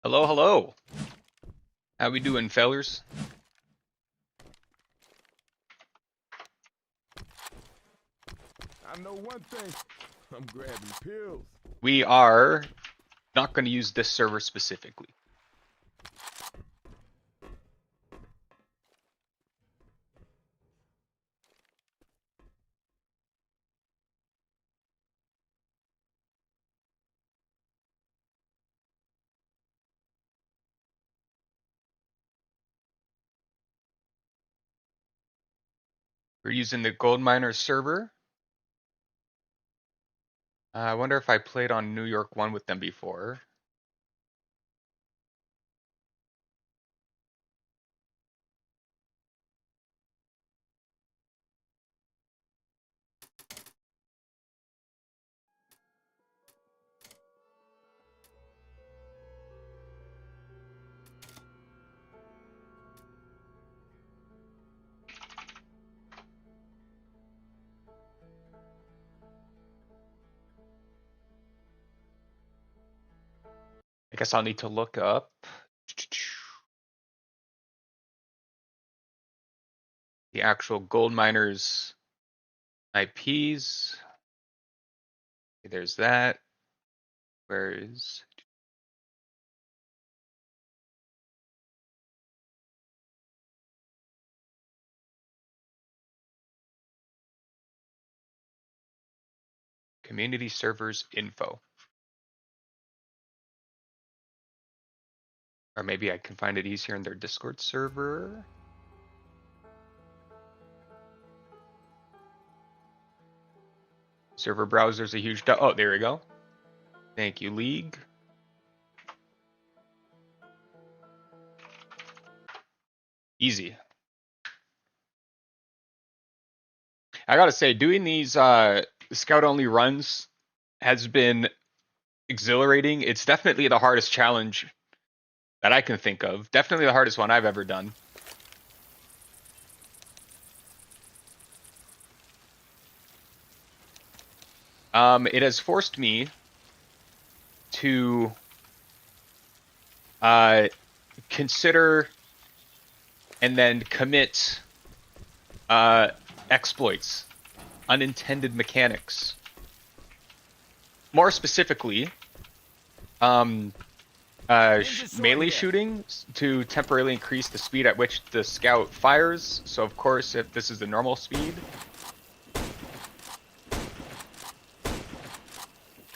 Hello, hello. How we doing, fellers? I know one thing. I'm grabbing pills. We are not going to use this server specifically. We're using the Goldminers server. I wonder if I played on New York 1 with them before. I guess I'll need to look up the actual Goldminers IPs. Okay, there's that. Where is... Community servers info. Or maybe I can find it easier in their Discord server. Server browser's a huge... Oh, there we go. Thank you, League. Easy. I gotta say, doing these scout-only runs has been exhilarating. It's definitely the hardest challenge that I can think of. Definitely the hardest one I've ever done. It has forced me to consider and then commit exploits, unintended mechanics. More specifically, melee shooting to temporarily increase the speed at which the scout fires. So of course, if this is the normal speed,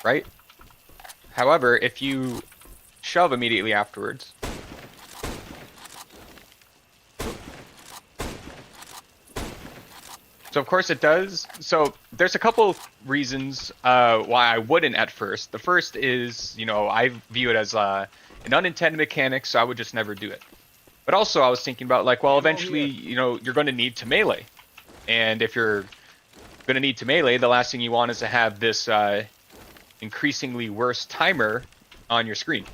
right? However, if you shove immediately afterwards, so of course it does. So there's a couple reasons why I wouldn't at first. The first is, you know, I view it as an unintended mechanic, so I would just never do it. But also I was thinking about like, well, eventually, you know, you're going to need to melee. And if you're going to need to melee, the last thing you want is to have this increasingly worse timer on your screen.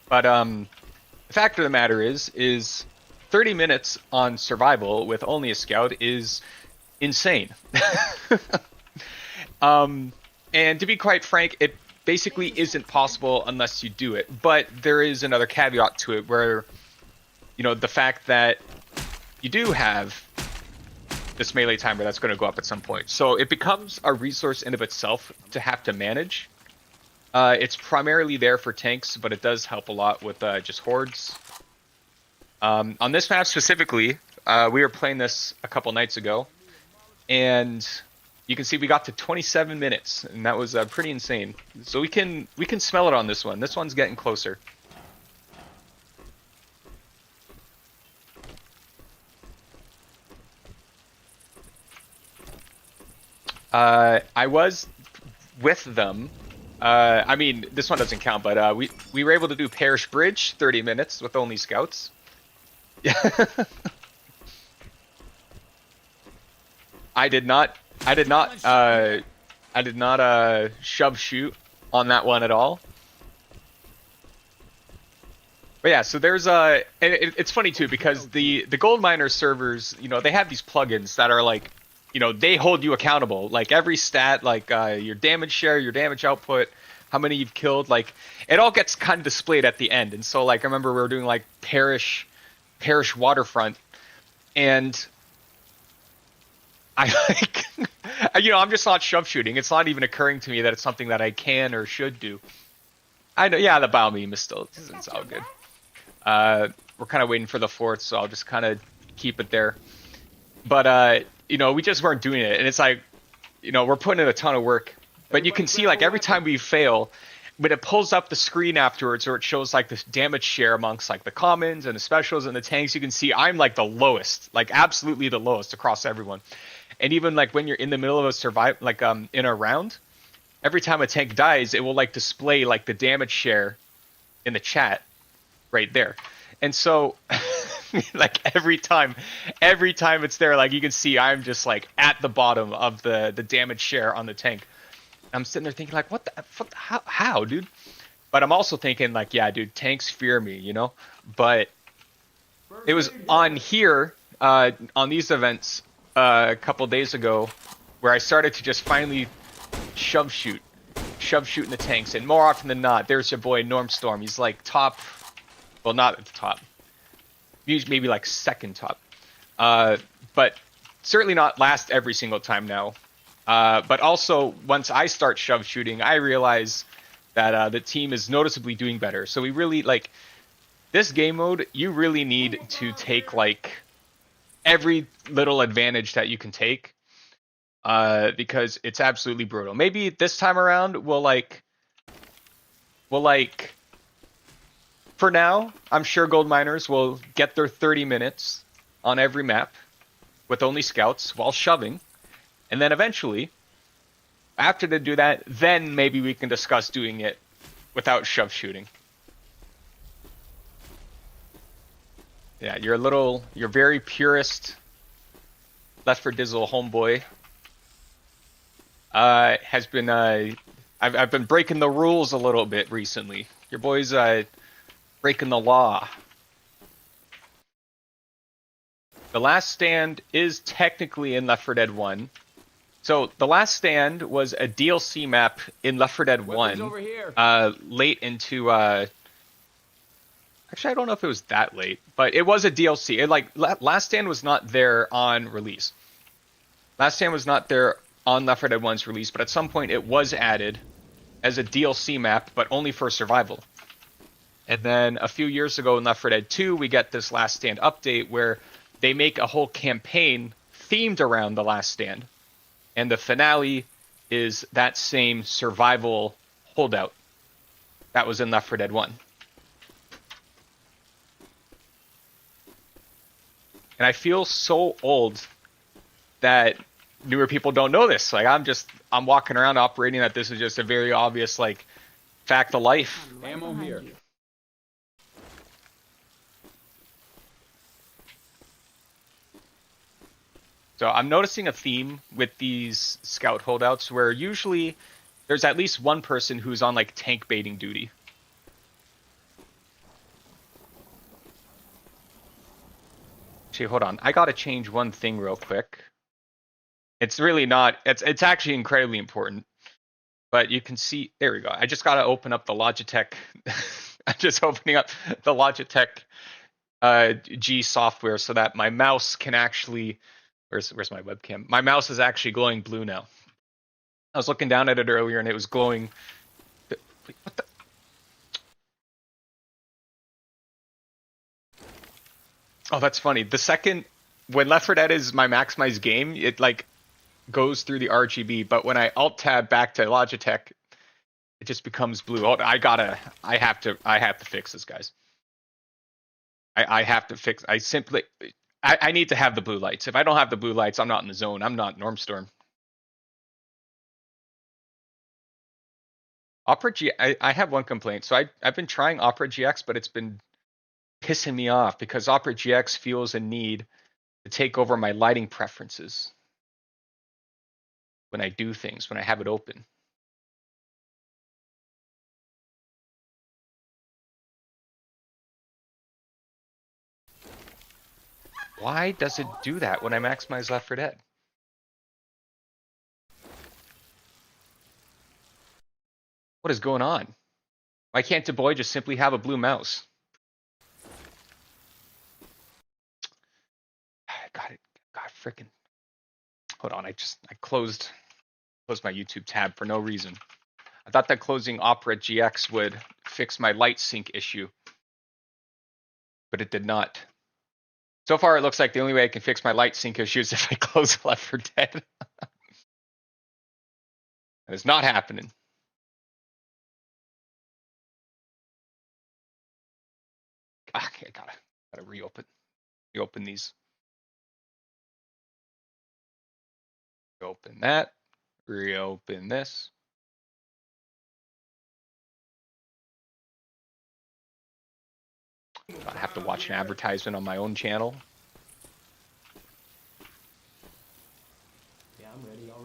But the fact of the matter is 30 minutes on survival with only a scout is insane. And to be quite frank, it basically isn't possible unless you do it. But there is another caveat to it where, you know, the fact that you do have this melee timer that's going to go up at some point. So it becomes a resource in of itself to have to manage. It's primarily there for tanks, but it does help a lot with just hordes. On this map specifically, we were playing this a couple nights ago, and you can see we got to 27 minutes, and that was pretty insane. So we can smell it on this one. This one's getting closer. I was with them. I mean, this one doesn't count, but we were able to do Parish Bridge, 30 minutes with only scouts. I did not shove shoot on that one at all. But yeah, so there's it's funny too because the Goldminer servers, you know, they have these plugins that are like, you know, they hold you accountable. Like every stat, like your damage share, your damage output, how many you've killed. Like, it all gets kind of displayed at the end. And so, like, I remember we were doing like parish waterfront, and I like, I'm just not shove shooting. It's not even occurring to me that it's something that I can or should do. I know, yeah, the bow meme is still, it's all good. We're kind of waiting for the fourth, so I'll just kind of keep it there. But we just weren't doing it, and it's like, we're putting in a ton of work. But you can see, like, every time we fail, when it pulls up the screen afterwards, or it shows like the damage share amongst like the commons and the specials and the tanks, you can see I'm like the lowest, like absolutely the lowest across everyone. And even like when you're in the middle of a in a round, every time a tank dies, it will like display like the damage share in the chat right there. And so like every time it's there, like you can see I'm just like at the bottom of the damage share on the tank. I'm sitting there thinking like, what the fuck, how dude? But I'm also thinking like, yeah, dude, tanks fear me, But it was on here, on these events a couple days ago, where I started to just finally shove shoot in the tanks, and more often than not, there's your boy Normstorm. He's like top, well, not at the top. He's maybe like second top, but certainly not last every single time now. But also, once I start shove shooting, I realize that the team is noticeably doing better. So we really, like, this game mode, you really need to take, like, every little advantage that you can take, because it's absolutely brutal. Maybe this time around, we'll for now, I'm sure Goldminers will get their 30 minutes on every map with only scouts while shoving. And then eventually, after they do that, then maybe we can discuss doing it without shove shooting. Yeah, you're very purist Left4 Dizzle homeboy. Has been, I've been breaking the rules a little bit recently. Your boy's, breaking the law. The Last Stand is technically in Left 4 Dead 1. So, The Last Stand was a DLC map in Left 4 Dead 1, late into, actually, I don't know if it was that late, but it was a DLC. Last Stand was not there on release. Last Stand was not there on Left 4 Dead 1's release, but at some point it was added as a DLC map, but only for survival. And then a few years ago in Left 4 Dead 2, we get this Last Stand update where they make a whole campaign themed around the Last Stand. And the finale is that same survival holdout that was in Left 4 Dead 1. And I feel so old that newer people don't know this. Like, I'm walking around operating that this is just a very obvious, like, fact of life. Ammo here. So I'm noticing a theme with these scout holdouts where usually there's at least one person who's on like tank baiting duty. Actually, hold on. I gotta change one thing real quick. It's really not, it's actually incredibly important. But you can see, there we go. I just gotta open up the Logitech. I'm just opening up the Logitech G software so that my mouse can actually, where's my webcam? My mouse is actually glowing blue now. I was looking down at it earlier and it was glowing. Wait, what the? Oh, that's funny. The second, when Left 4 Dead is my maximized game, it like goes through the RGB, but when I alt tab back to Logitech, it just becomes blue. Oh, I have to fix this, guys. I have to fix, I need to have the blue lights. If I don't have the blue lights, I'm not in the zone. I'm not Normstorm. Opera G, I have one complaint. So I've been trying Opera GX, but it's been pissing me off because Opera GX feels a need to take over my lighting preferences when I do things, when I have it open. Why does it do that when I maximize Left 4 Dead? What is going on? Why can't the boy just simply have a blue mouse? I got it. God freaking. Hold on, I closed my YouTube tab for no reason. I thought that closing Opera GX would fix my light sync issue, but it did not. So far, it looks like the only way I can fix my light sync issue is if I close Left 4 Dead. That is not happening. Okay, I gotta reopen these. Open that. Reopen this. I have to watch an advertisement on my own channel. I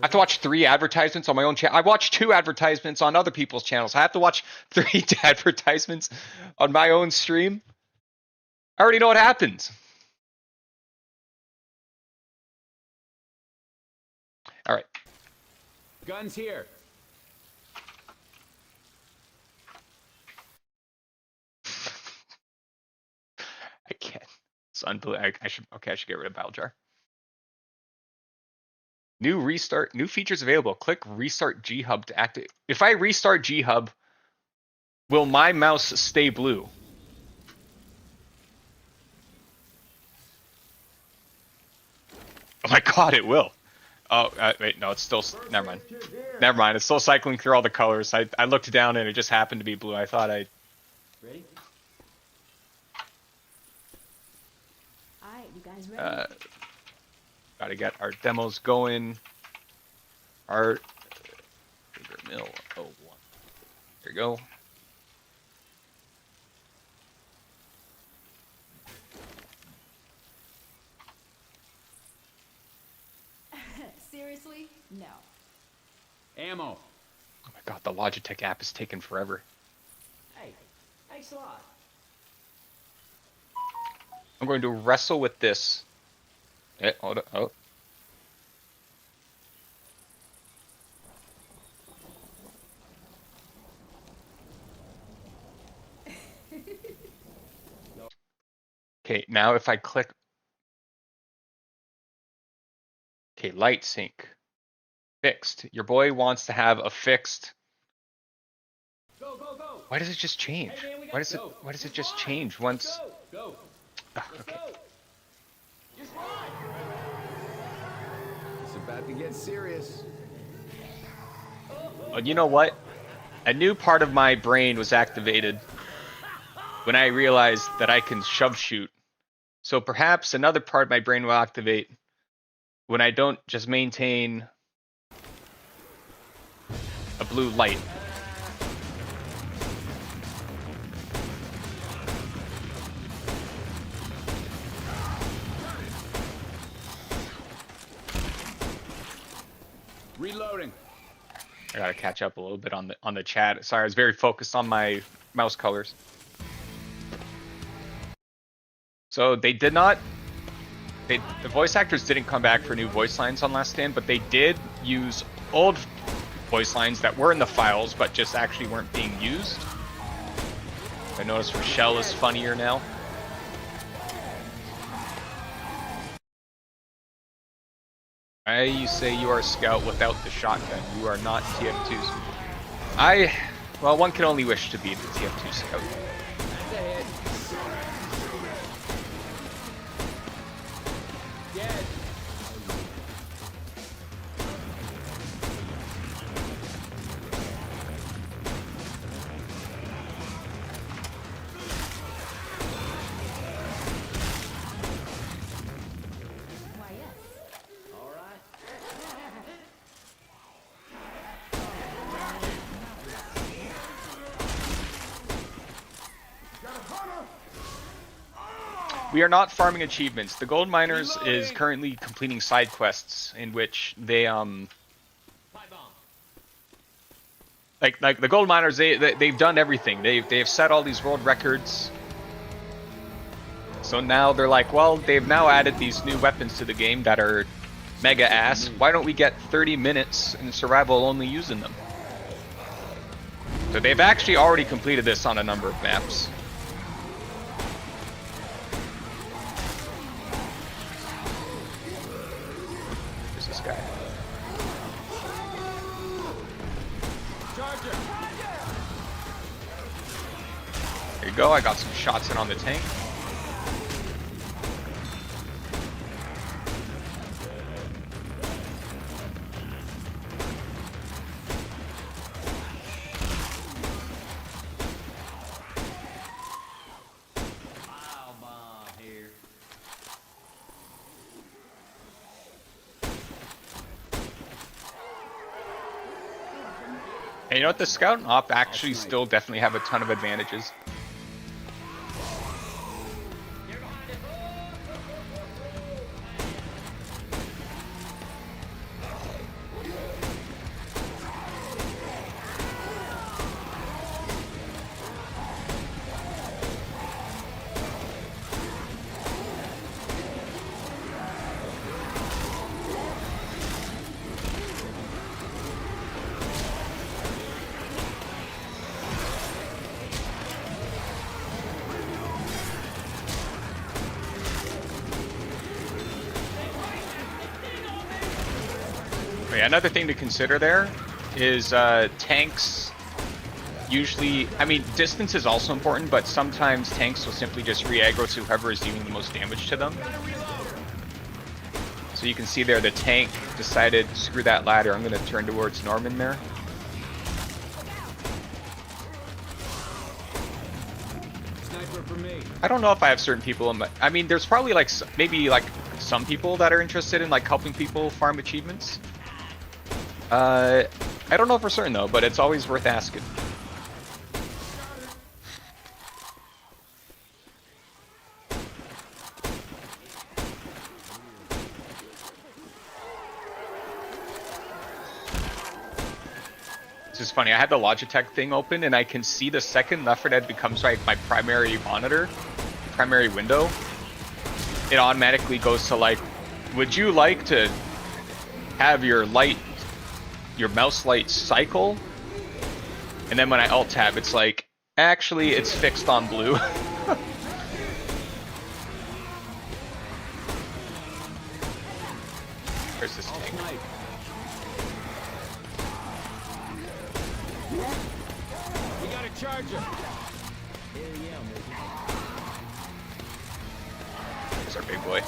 have to watch 3 advertisements on my own channel. I watch 2 advertisements on other people's channels. I have to watch 3 advertisements on my own stream. I already know what happens. All right. Guns here. I can't. It's unbelievable. I should get rid of Battle Jar. New features available. Click restart G Hub to activate. If I restart G Hub, will my mouse stay blue? Oh my god, it will. Oh, wait, no, it's still, never mind. Never mind, it's still cycling through all the colors. I looked down and it just happened to be blue. I thought I... Ready? Alright, you guys ready? Gotta get our demos going. Art, Sugar Mill 01. There you go. Seriously? No. Ammo. Oh my god, the Logitech app is taking forever. Hey, thanks a lot. I'm going to wrestle with this. Hold on. Oh. Okay, now if I click. Okay, light sync. Fixed. Your boy wants to have a fixed. Go, go, go. Why does it just change? Hey, man, Why does it just change once? Go. Okay. It's about to get serious. Well, you know what? A new part of my brain was activated when I realized that I can shove shoot. So perhaps another part of my brain will activate when I don't just maintain a blue light. Reloading. I gotta catch up a little bit on the chat. Sorry, I was very focused on my mouse colors. So they did not. The voice actors didn't come back for new voice lines on Last Stand, but they did use old voice lines that were in the files, but just actually weren't being used. I noticed Rochelle is funnier now. You say you are a scout without the shotgun. You are not TF2's. Well, one can only wish to be the TF2 scout. Why, yes. All right. We are not farming achievements. The Goldminers is currently completing side quests in which they like the Goldminers they've done everything. They've set all these world records. So now they're like, well, they've now added these new weapons to the game that are mega ass. Why don't we get 30 minutes in survival only using them? So they've actually already completed this on a number of maps. Where's this guy? There you go, I got some shots in on the tank. And you know what? The scout and op actually still definitely have a ton of advantages. Yeah, another thing to consider there is tanks usually, I mean, distance is also important, but sometimes tanks will simply just re-aggro to whoever is dealing the most damage to them. So you can see there the tank decided, screw that ladder, I'm going to turn towards Norman there. I don't know if I have certain people in my, I mean, there's probably like, maybe like some people that are interested in like helping people farm achievements. I don't know for certain though, but it's always worth asking. This is funny, I had the Logitech thing open and I can see the second Left 4 Dead becomes like my primary monitor, primary window, it automatically goes to like, would you like to have your mouse light cycle? And then when I alt tab, it's like, actually it's fixed on blue. Where's this tank? We got a charger. There's our big boy.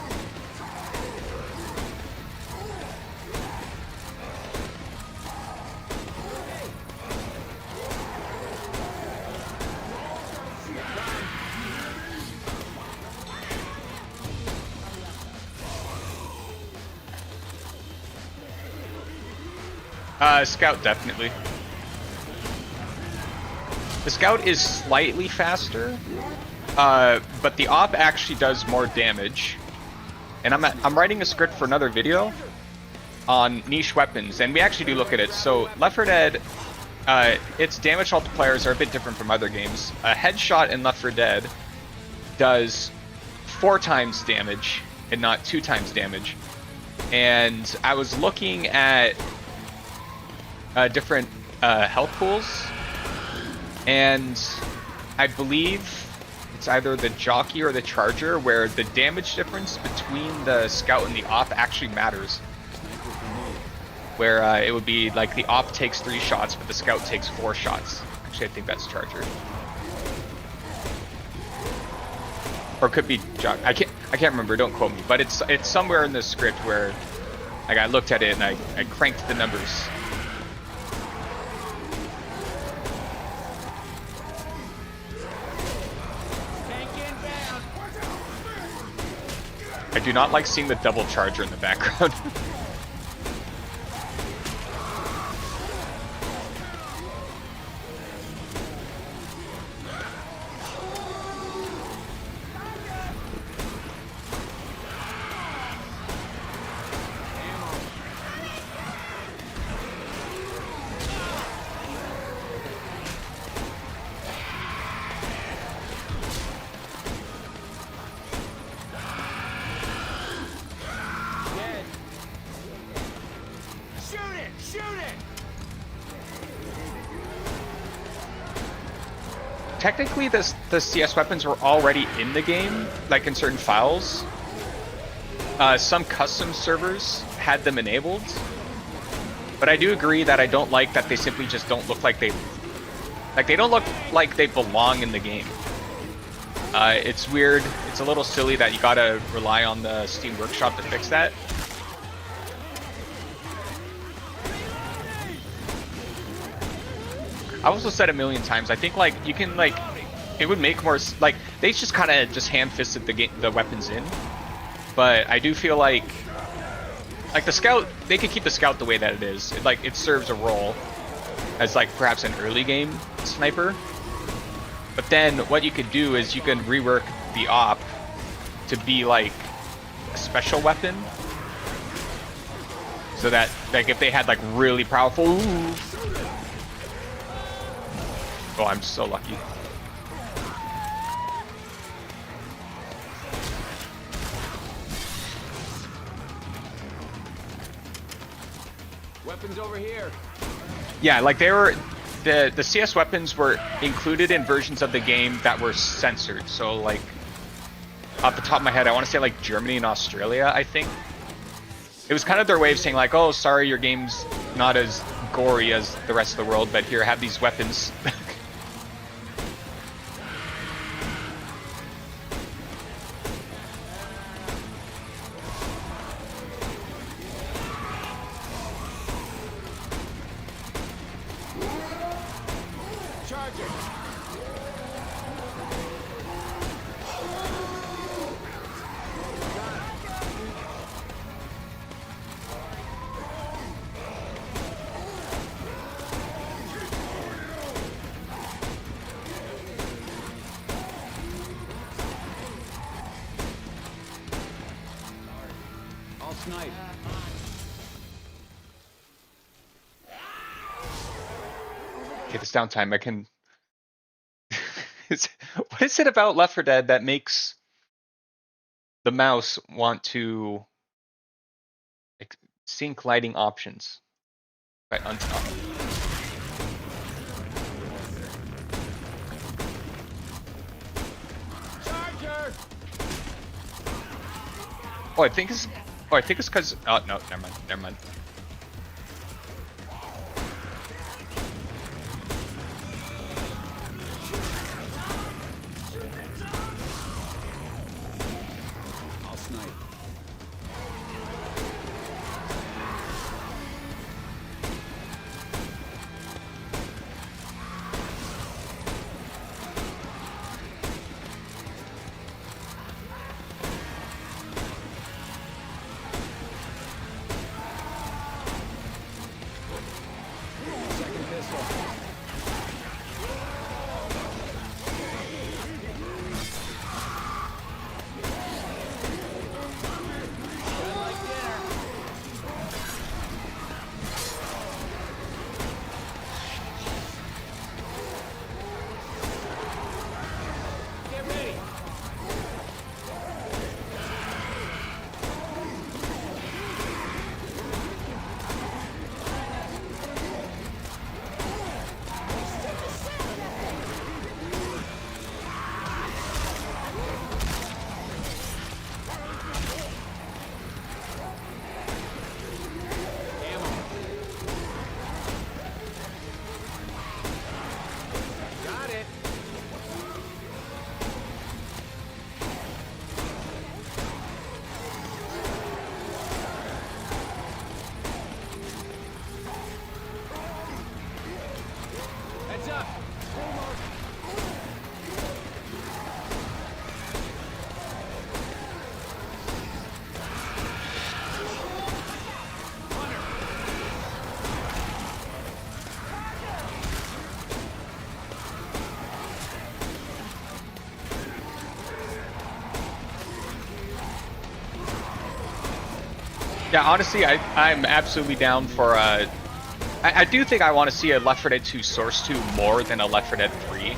Scout, definitely. The Scout is slightly faster, but the Op actually does more damage. And I'm writing a script for another video on niche weapons, and we actually do look at it. So Left 4 Dead, its damage multipliers are a bit different from other games. A headshot in Left 4 Dead does 4 times damage and not 2 times damage. And I was looking at different health pools, and I believe it's either the jockey or the charger where the damage difference between the scout and the op actually matters. Where it would be like the op takes 3 shots, but the scout takes 4 shots. Actually, I think that's charger. Or it could be jockey. I can't remember. Don't quote me. But it's somewhere in the script where like I looked at it and I cranked the numbers. I do not like seeing the double charger in the background. technically the CS weapons were already in the game, like in certain files. Some custom servers had them enabled, but I do agree that I don't like that they simply just don't look like they don't look like they belong in the game. It's weird. It's a little silly that you gotta rely on the Steam Workshop to fix that. I've also said a million times, I think like you can like, it would make more, like they just kind of just ham-fisted the weapons in. But I do feel like the scout, they could keep the scout the way that it is. It serves a role as like perhaps an early game sniper. But then what you could do is you can rework the op to be like a special weapon. So that like if they had like really powerful, ooh. Oh, I'm so lucky. Weapons over here. Yeah, like they were, the CS weapons were included in versions of the game that were censored. So like, off the top of my head, I want to say like Germany and Australia, I think. It was kind of their way of saying like, oh, sorry, your game's not as gory as the rest of the world, but here, have these weapons. Snipe. Okay, this downtime, I can... What is it about Left 4 Dead that makes the mouse want to like, sync lighting options? Right, untop. Charger! Oh, I think it's because. Oh no, never mind. Never mind. I'll snipe. Yeah, honestly, I'm absolutely down for I do think I want to see a Left 4 Dead 2 Source 2 more than a Left 4 Dead 3.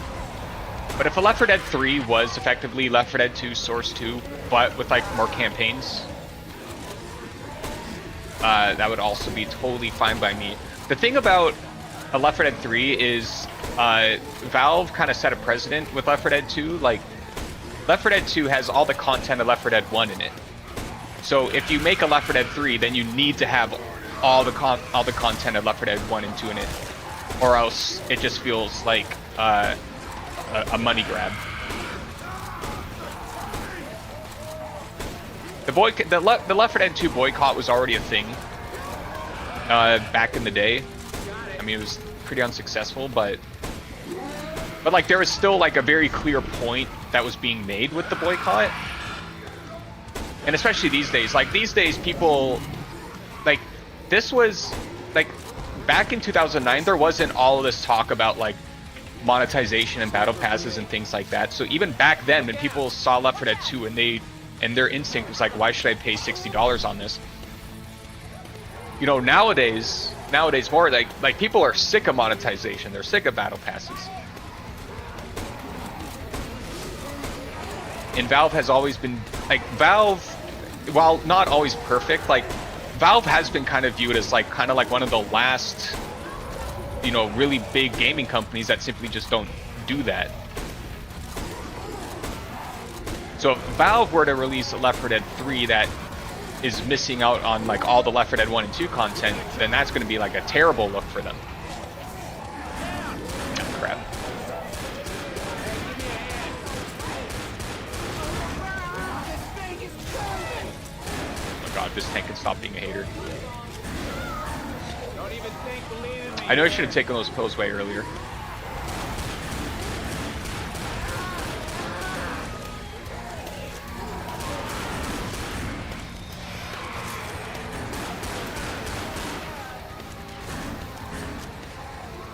But if a Left 4 Dead 3 was effectively Left 4 Dead 2 Source 2, but with like more campaigns, that would also be totally fine by me. The thing about a Left 4 Dead 3 is Valve kind of set a precedent with Left 4 Dead 2. Like, Left 4 Dead 2 has all the content of Left 4 Dead 1 in it. So if you make a Left 4 Dead 3, then you need to have all the content of Left 4 Dead 1 and 2 in it, or else it just feels like a money grab. The Left 4 Dead 2 boycott was already a thing back in the day. I mean, it was pretty unsuccessful, but like there was still like a very clear point that was being made with the boycott. And especially these days, like these days people, like this was, like back in 2009, there wasn't all of this talk about like monetization and battle passes and things like that. So even back then when people saw Left 4 Dead 2 and their instinct was like, why should I pay $60 on this? You know, nowadays more like people are sick of monetization. They're sick of battle passes. And Valve has always been, like, Valve, while not always perfect, like, Valve has been kind of viewed as, like, kind of like one of the last, you know, really big gaming companies that simply just don't do that. So if Valve were to release Left 4 Dead 3 that is missing out on, like, all the Left 4 Dead 1 and 2 content, then that's going to be, like, a terrible look for them. Oh, crap. God, this tank can stop being a hater. I know I should have taken those pills way earlier.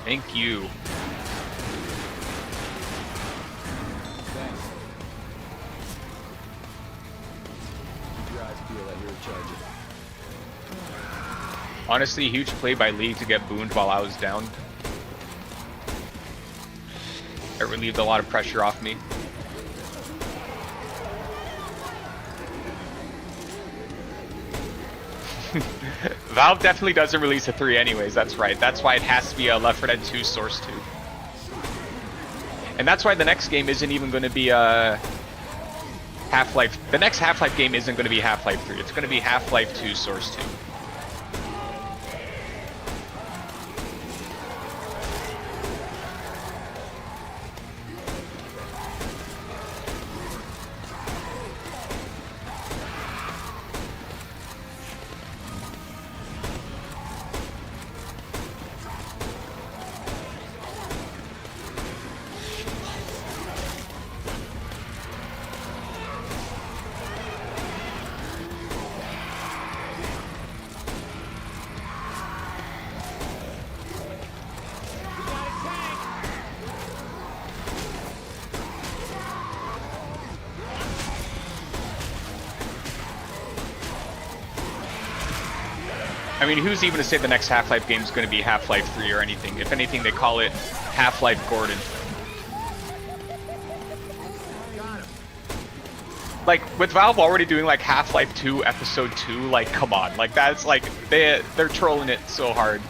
Thank you. Honestly, huge play by League to get booned while I was down. It relieved a lot of pressure off me. Valve definitely doesn't release a 3 anyways, that's right. That's why it has to be a Left 4 Dead 2 Source 2. And that's why the next game isn't even going to be a Half-Life. The next Half-Life game isn't going to be Half-Life 3. It's going to be Half-Life 2 Source 2. I mean, who's even to say the next Half-Life game is going to be Half-Life 3 or anything? If anything, they call it Half-Life Gordon. Like, with Valve already doing, like, Half-Life 2 Episode 2, like, come on. Like, that's, like, they're trolling it so hard.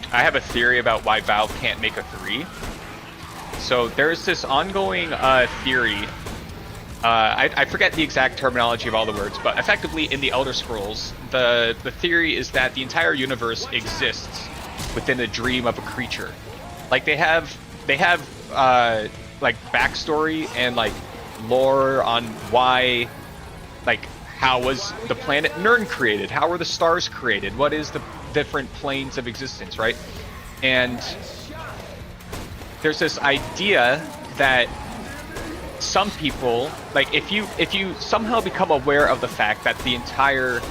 I have a theory about why Valve can't make a 3. So there's this ongoing theory. I forget the exact terminology of all the words, but effectively in the Elder Scrolls, the theory is that the entire universe exists within the dream of a creature. Like they have like backstory and like lore on why, like how was the planet Nirn created? How were the stars created? What is the different planes of existence, right? And there's this idea that some people, like if you somehow become aware of the fact that the entire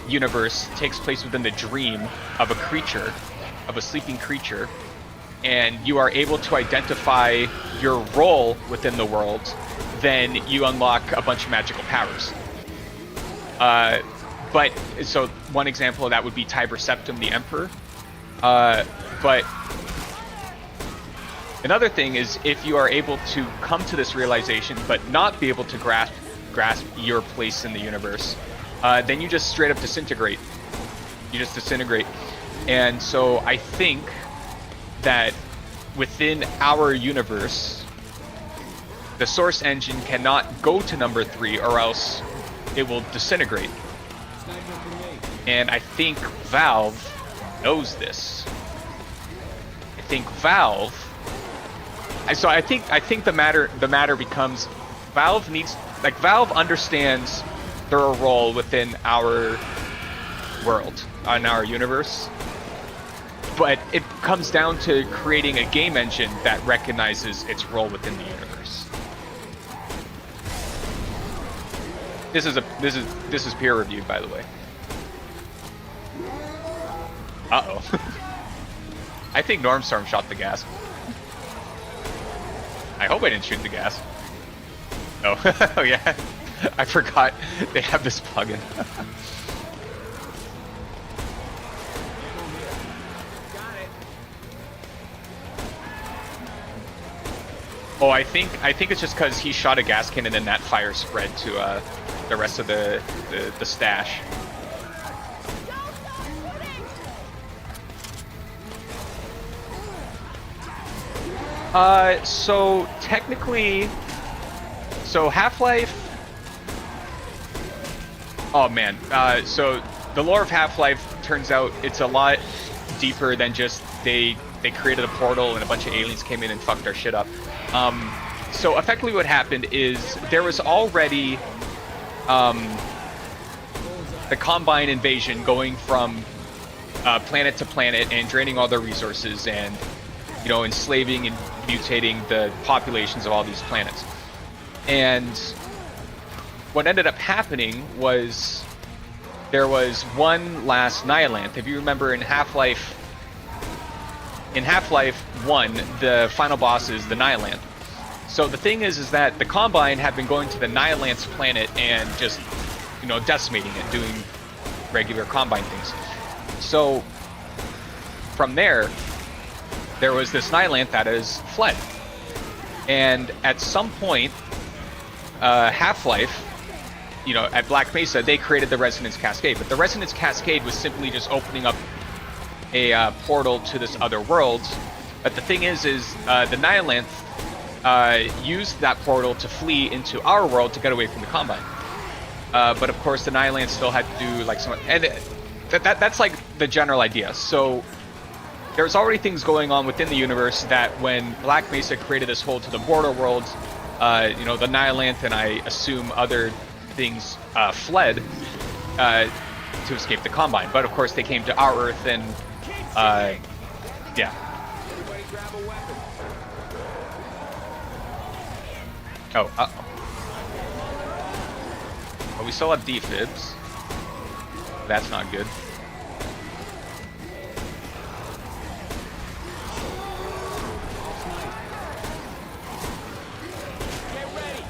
universe takes place within the dream of a creature, of a sleeping creature, and you are able to identify your role within the world, then you unlock a bunch of magical powers. But, so one example of that would be Tiber Septim, the Emperor. But Another thing is if you are able to come to this realization but not be able to grasp your place in the universe, then you just straight up disintegrate. You just disintegrate. And so I think that within our universe, the source engine cannot go to number 3 or else it will disintegrate. And I think Valve knows this. I think Valve. So I think the matter becomes Valve understands their role within our world, in our universe. But it comes down to creating a game engine that recognizes its role within the universe. This is peer reviewed, by the way. Uh-oh. I think Normstorm shot the gas. I hope I didn't shoot the gas. Oh, oh yeah. I forgot they have this plugin. Oh, I think it's just because he shot a gas can and then that fire spread to the rest of the stash. So technically, Half-Life. Oh man, so the lore of Half-Life turns out it's a lot deeper than just they created a portal and a bunch of aliens came in and fucked our shit up. So effectively what happened is there was already the Combine invasion going from planet to planet and draining all their resources and, you know, enslaving and mutating the populations of all these planets. And what ended up happening was there was one last Nihilanthe. If you remember in Half-Life 1, the final boss is the Nihilanthe. So the thing is that the Combine have been going to the Nihilanthe's planet and just, you know, decimating it, doing regular Combine things. So from there was this Nihilanthe that has fled. And at some point, Half-Life, you know, at Black Mesa, they created the Resonance Cascade. But the Resonance Cascade was simply just opening up a portal to this other world. But the thing is the Nihilanthe used that portal to flee into our world to get away from the Combine. But of course, the Nihilanthe still had to do like some, and that's like the general idea. So there's already things going on within the universe that when Black Mesa created this hole to the border worlds, you know, the Nihilanthe and I assume other things fled to escape the Combine. But of course, they came to our Earth and yeah. Everybody grab a weapon. Oh, uh-oh. Well, we still have defibs. That's not good. Get ready.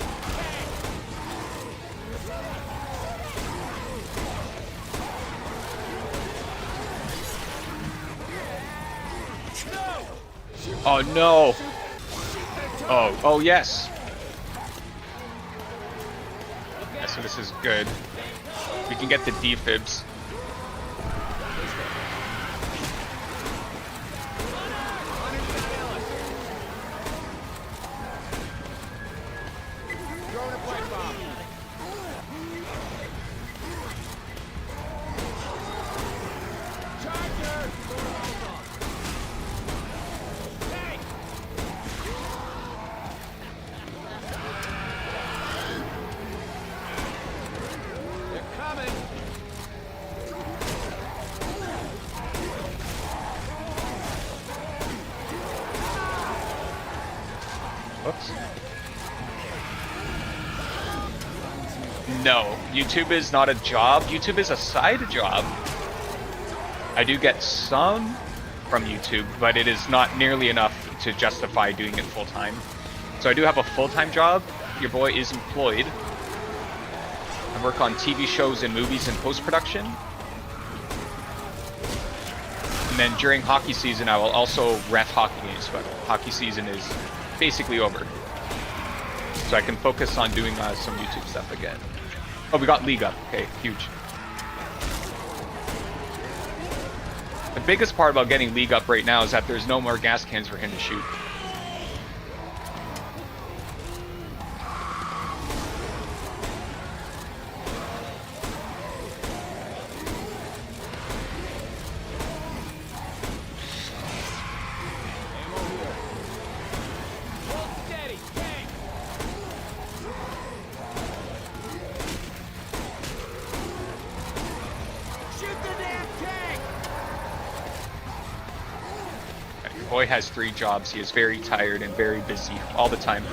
Oh no! Oh yes! Yeah, so this is good. We can get the defibs. Throwing a pipe bomb. Charger! Hey! They're coming! Whoops. No, YouTube is not a job. YouTube is a side job. I do get some from YouTube, but it is not nearly enough to justify doing it full time. So I do have a full-time job. Your boy is employed. I work on TV shows and movies in post-production. And then during hockey season, I will also ref hockey games, but hockey season is basically over. So I can focus on doing some YouTube stuff again. Oh, we got League up. Okay, huge. The biggest part about getting League up right now is that there's no more gas cans for him to shoot. Boy has 3 jobs. He is very tired and very busy all the time.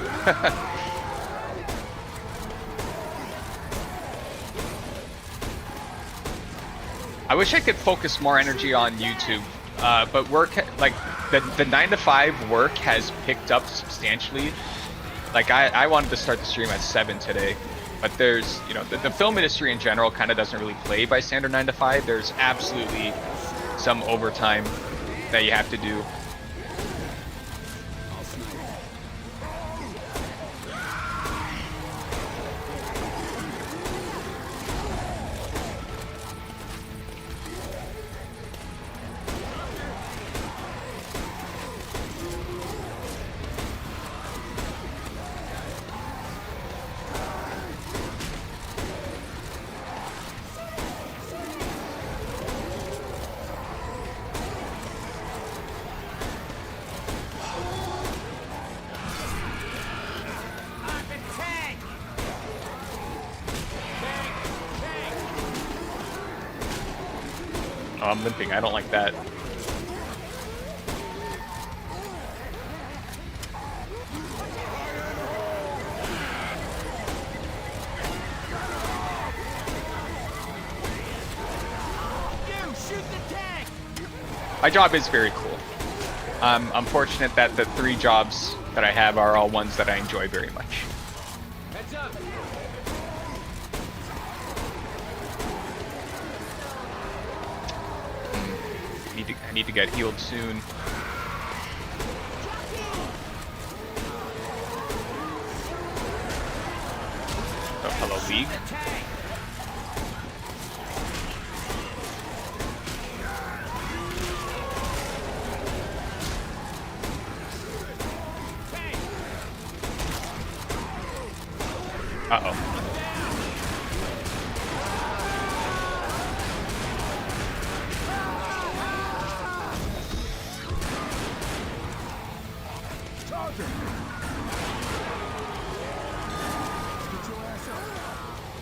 I wish I could focus more energy on YouTube, but work, like the 9 to 5 work has picked up substantially. Like I wanted to start the stream at 7 today, but there's, you know, the film industry in general kind of doesn't really play by standard 9 to 5. There's absolutely some overtime that you have to do. Oh, I'm limping. I don't like that. My job is very cool. I'm fortunate that the 3 jobs that I have are all ones that I enjoy very much. Heads up. I need to get healed soon. Oh, hello, League. Uh-oh.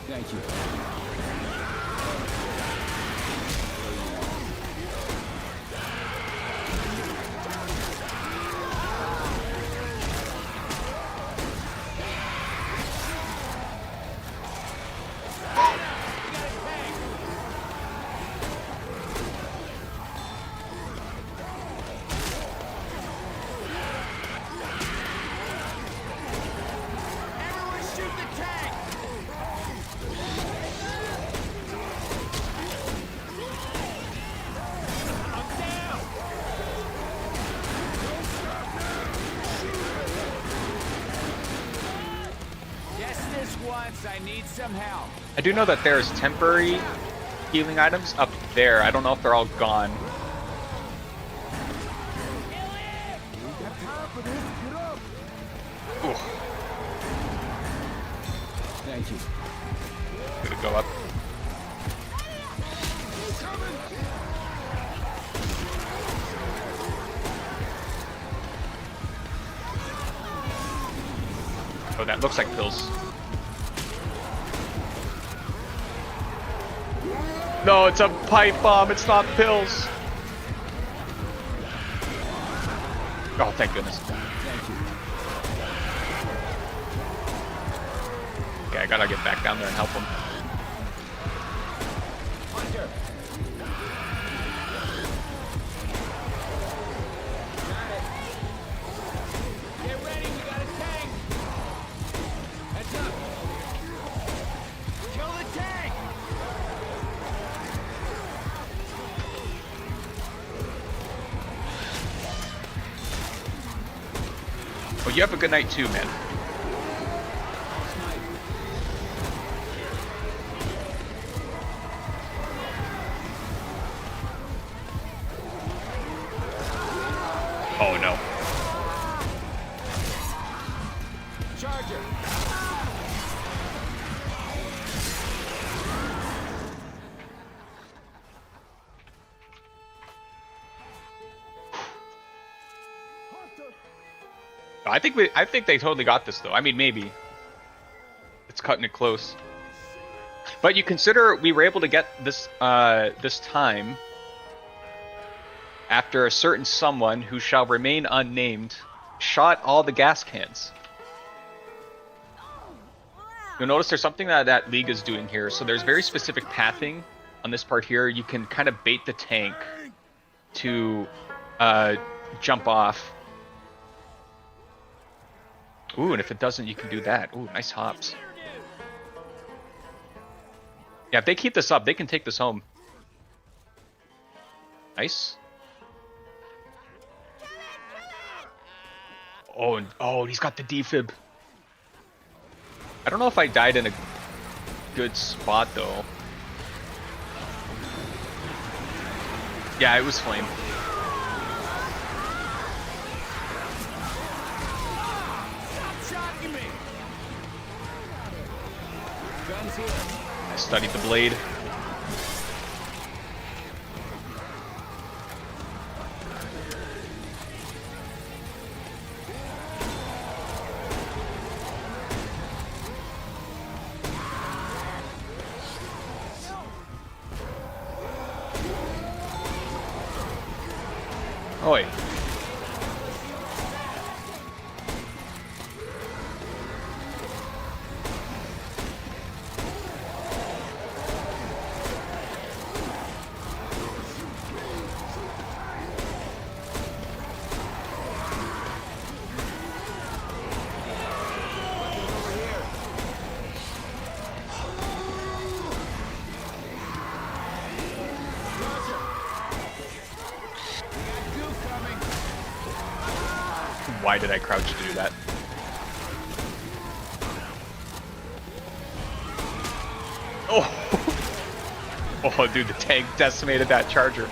Thank you. I need some help. I do know that there's temporary healing items up there. I don't know if they're all gone. Ooh. Thank you. Gonna go up. Oh, that looks like pills. No, it's a pipe bomb. It's not pills. Oh, thank goodness. Thank you. Okay, I gotta get back down there and help him. Hunter. Got it. Get ready, we got a tank. Heads up. Kill the tank. Well, you have a good night too, man. Oh no. Charger. I think they totally got this though. I mean, maybe. It's cutting it close. But you consider we were able to get this this time after a certain someone who shall remain unnamed shot all the gas cans. You'll notice there's something that League is doing here. So there's very specific pathing on this part here. You can kind of bait the tank to jump off. Ooh, and if it doesn't, you can do that. Ooh, nice hops. Yeah, if they keep this up, they can take this home. Nice. Oh, he's got the defib. I don't know if I died in a good spot, though. Yeah, it was flame. I studied the blade. Oi. Why did I crouch to do that? Oh! Oh, dude, the tank decimated that charger.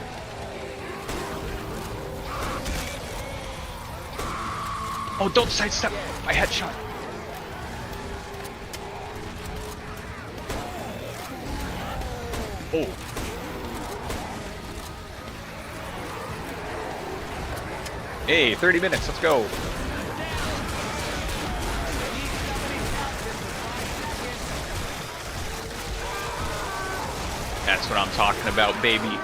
Oh, don't sidestep my headshot. Oh. Hey, 30 minutes, let's go. That's what I'm talking about, baby.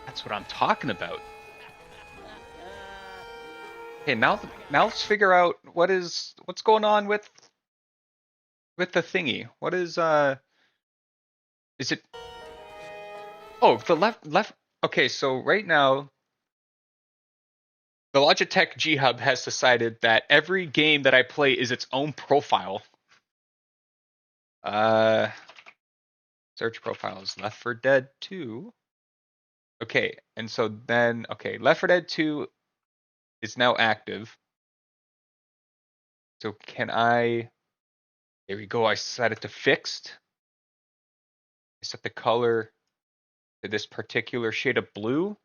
That's what I'm talking about. Okay, now let's figure out what's going on with the thingy. What is it? Oh, the left. Okay, so right now the Logitech G Hub has decided that every game that I play is its own profile. Search profiles, Left 4 Dead 2. Okay, and so then, okay, Left 4 Dead 2 is now active. So can I, there we go, I set it to fixed. I set the color to this particular shade of blue.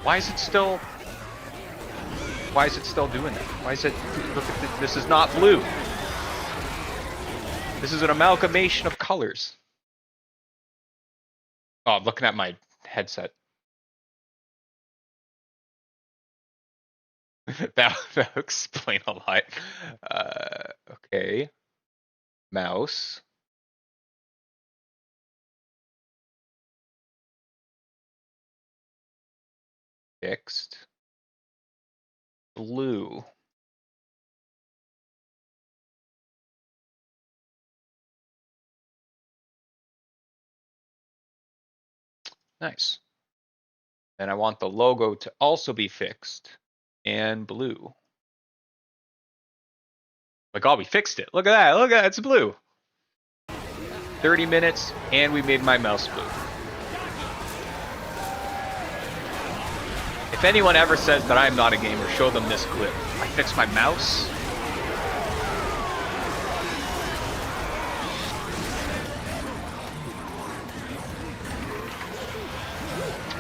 Why is it still doing that? Why is it, look at this is not blue. This is an amalgamation of colors. Oh, I'm looking at my headset. That'll explain a lot. Okay. Mouse. Fixed. Blue. Nice. And I want the logo to also be fixed and blue. My God, we fixed it. Look at that. Look at that. It's blue. 30 minutes, and we made my mouse blue. If anyone ever says that I'm not a gamer, show them this clip. I fixed my mouse.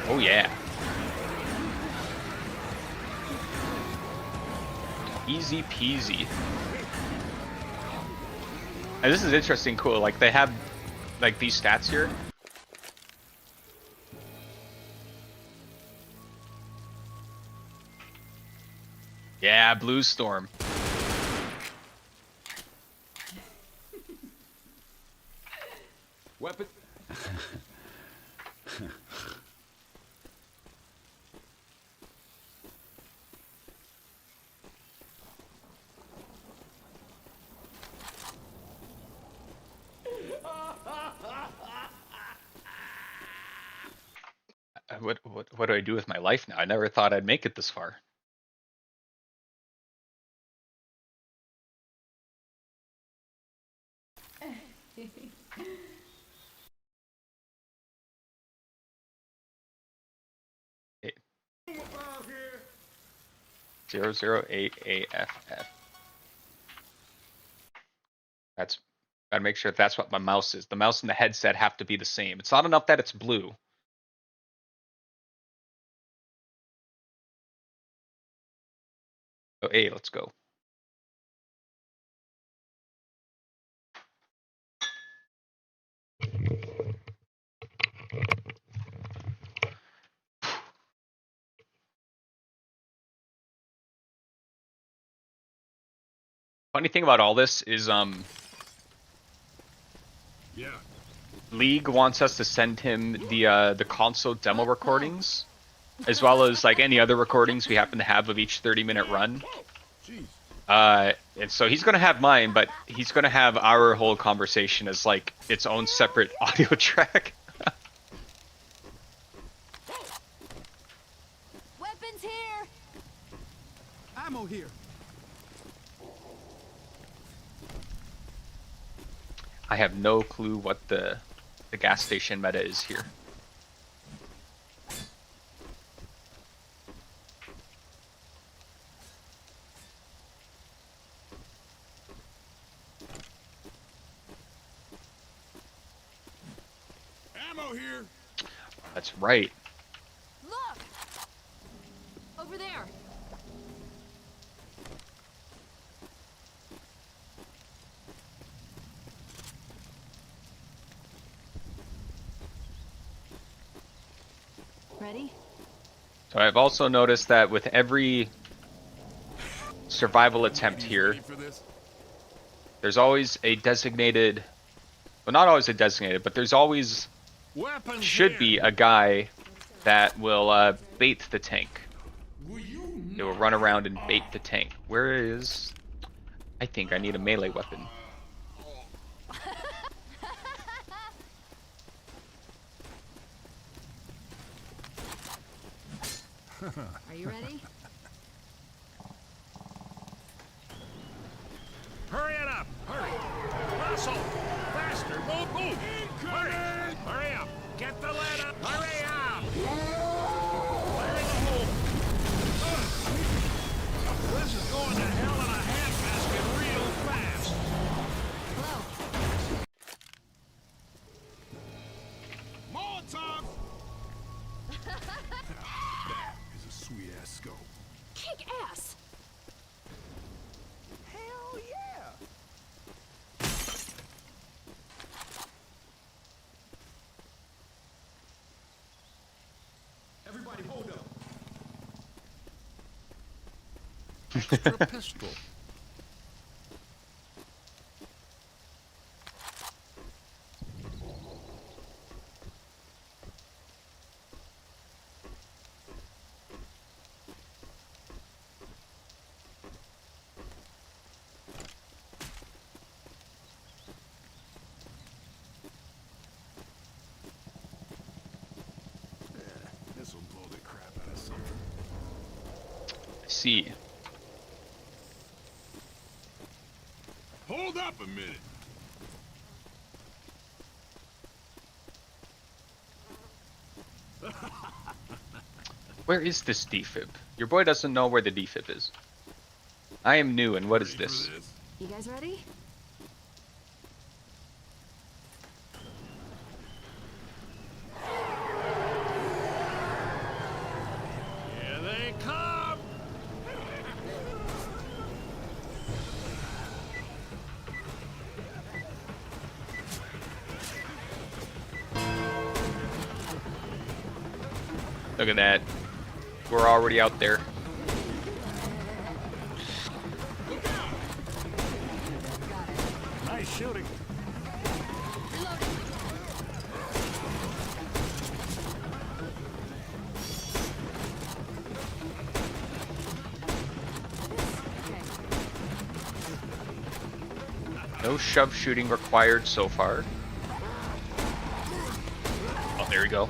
Oh yeah. Easy peasy. And this is interesting, cool. Like they have like these stats here. Yeah, Blue Storm. Weapon. What do I do with my life now? I never thought I'd make it this far. Okay. 008 AFF. That's, gotta make sure that's what my mouse is. The mouse and the headset have to be the same. It's not enough that it's blue. So A, let's go. Funny thing about all this is Yeah. League wants us to send him the console demo recordings, as well as like any other recordings we happen to have of each 30-minute run. Jeez. And so he's gonna have mine, but he's gonna have our whole conversation as like its own separate audio track. Weapons here! Ammo here. I have no clue what the gas station meta is here. Ammo here. That's right. Look! Over there! Ready? So I've also noticed that with every survival attempt here, For this? there's always a designated, well, not always a designated, but there's always, Weapons should be a guy that will bait the tank. Will you They will run around and bait the tank. Where is, I think I need a melee weapon. Are you ready? Hurry it up! Hurry! Russell! Faster! Move! Move! Hurry! Hurry up! Get the lead up! Hurry up! Fire in the hole! This is going to hell in a handbasket real fast! Hello. Molotov! That is a sweet-ass scope. Kick ass! Hell yeah! Everybody hold up. Extra pistol. see. Hold up a minute. Where is this defib? Your boy doesn't know where the defib is. I am new, and what is Ready for this? You guys ready? Here they come. Look at that. We're already out there. Nice shooting. No shove shooting required so far. Oh, there we go.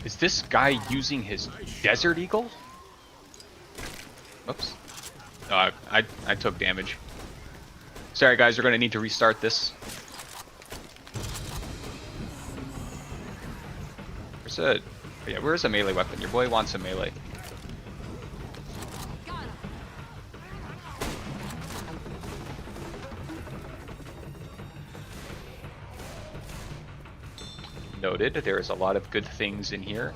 Is this guy using his Desert Eagle? Oops. Oh, I took damage. Sorry guys, we're gonna need to restart this. Where's a melee weapon? Your boy wants a melee. Got him. Noted. There is a lot of good things in here.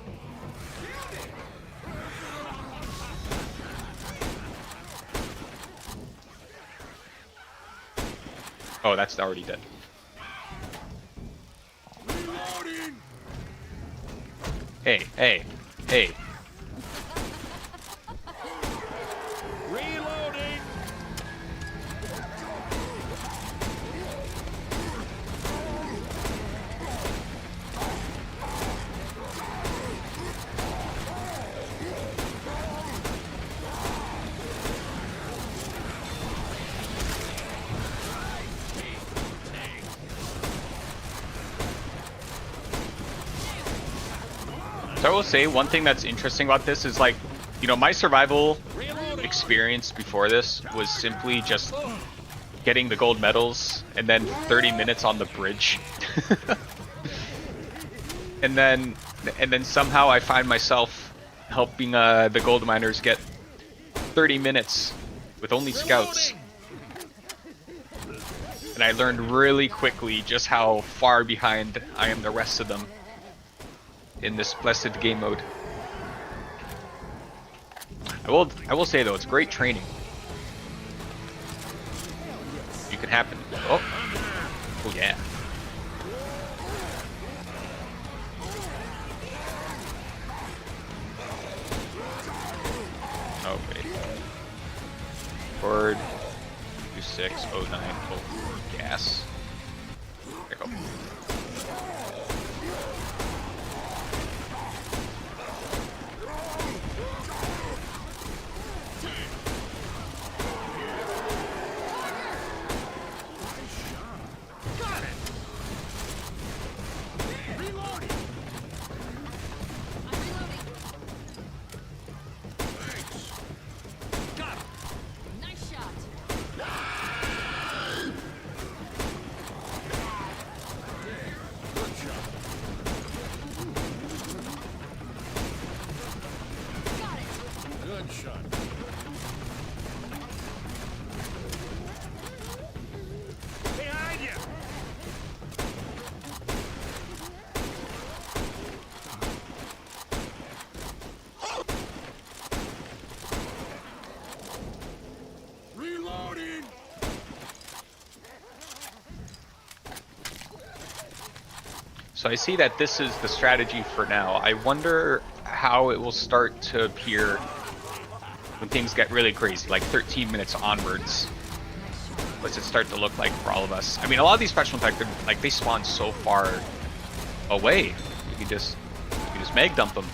Oh, that's already dead. Reloading. Hey, hey, hey. Reloading. So I will say one thing that's interesting about this is, like, you know, my survival Reloading. experience before this was simply just getting the gold medals and then 30 minutes on the bridge. and then somehow I find myself helping the Goldminers get 30 minutes with only scouts. And I learned really quickly just how far behind I am the rest of them in this blessed game mode. I will say though, it's great training. You can happen. Oh yeah. Okay. Ford 2609 full gas. There you go. Nice shot. Got it. Good shot. Behind you. Reloading. So I see that this is the strategy for now. I wonder how it will start to appear when things get really crazy, like 13 minutes onwards. What's it start to look like for all of us? I mean, a lot of these special effects, like, they spawn so far away. You can just mag dump them.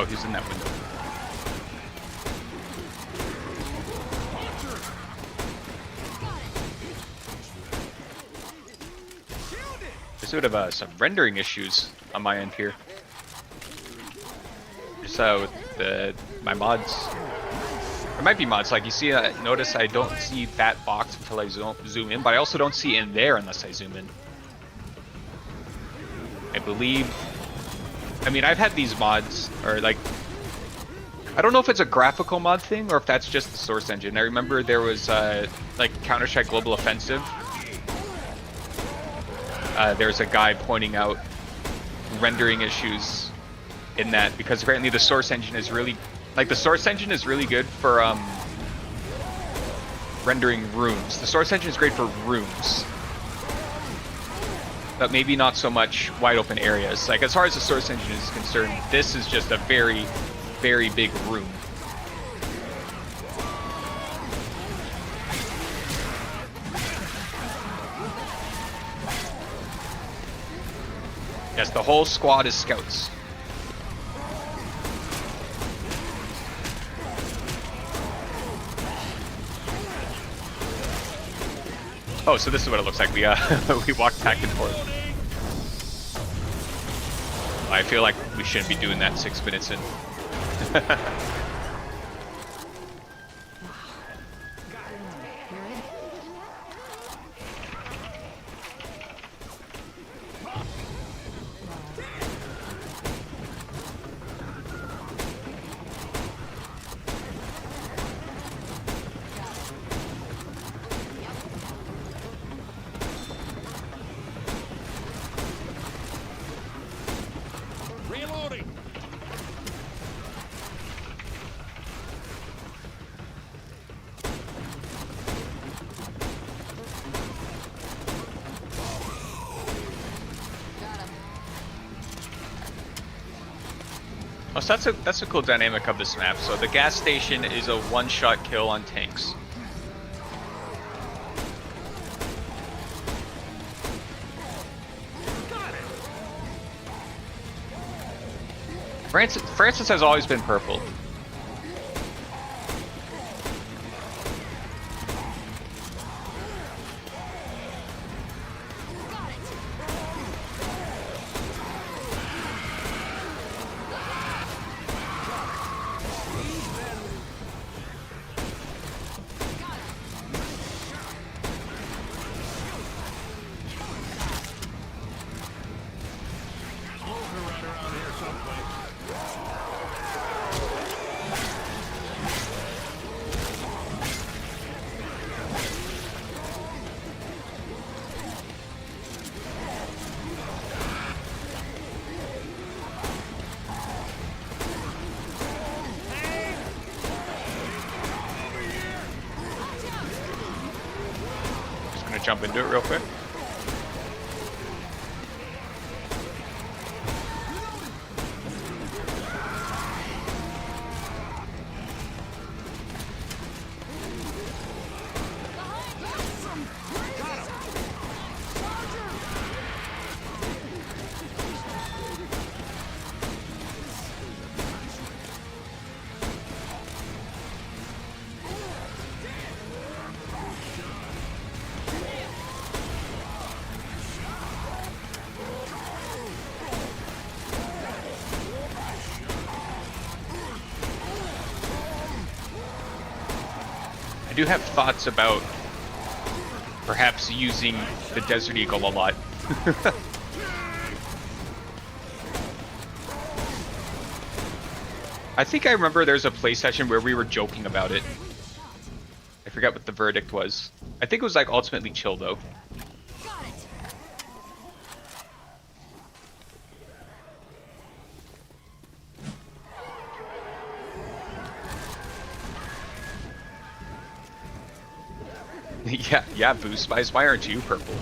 he's in that window. There's sort of some rendering issues on my end here. Just with my mods. There might be mods, like you see, notice I don't see that box until I zoom in, but I also don't see in there unless I zoom in. I believe, I mean, I've had these mods, or like, I don't know if it's a graphical mod thing or if that's just the source engine. I remember there was like Counter-Strike Global Offensive. There's a guy pointing out rendering issues in that because apparently the source engine is really, like the source engine is really good for rendering rooms. The source engine is great for rooms, but maybe not so much wide open areas. Like as far as the source engine is concerned, this is just a very, very big room. Yes, the whole squad is scouts. Oh, so this is what it looks like. We we walk back and forth. I feel like we shouldn't be doing that 6 minutes in. Reloading. Oh, so that's a cool dynamic of this map. So the gas station is a one-shot kill on tanks. Francis has always been purple. Jump into it real quick. I do have thoughts about perhaps using the Desert Eagle a lot. I think I remember there's a play session where we were joking about it. I forgot what the verdict was. I think it was like ultimately chill though. Yeah, Boo Spice, why aren't you purple?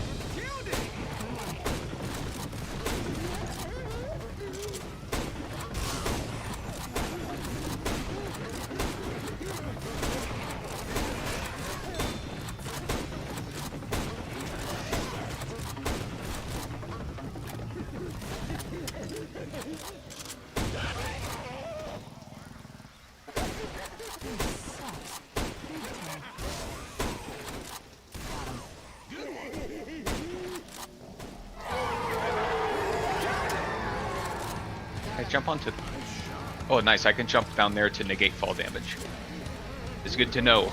jump onto... Oh, nice. I can jump down there to negate fall damage. It's good to know.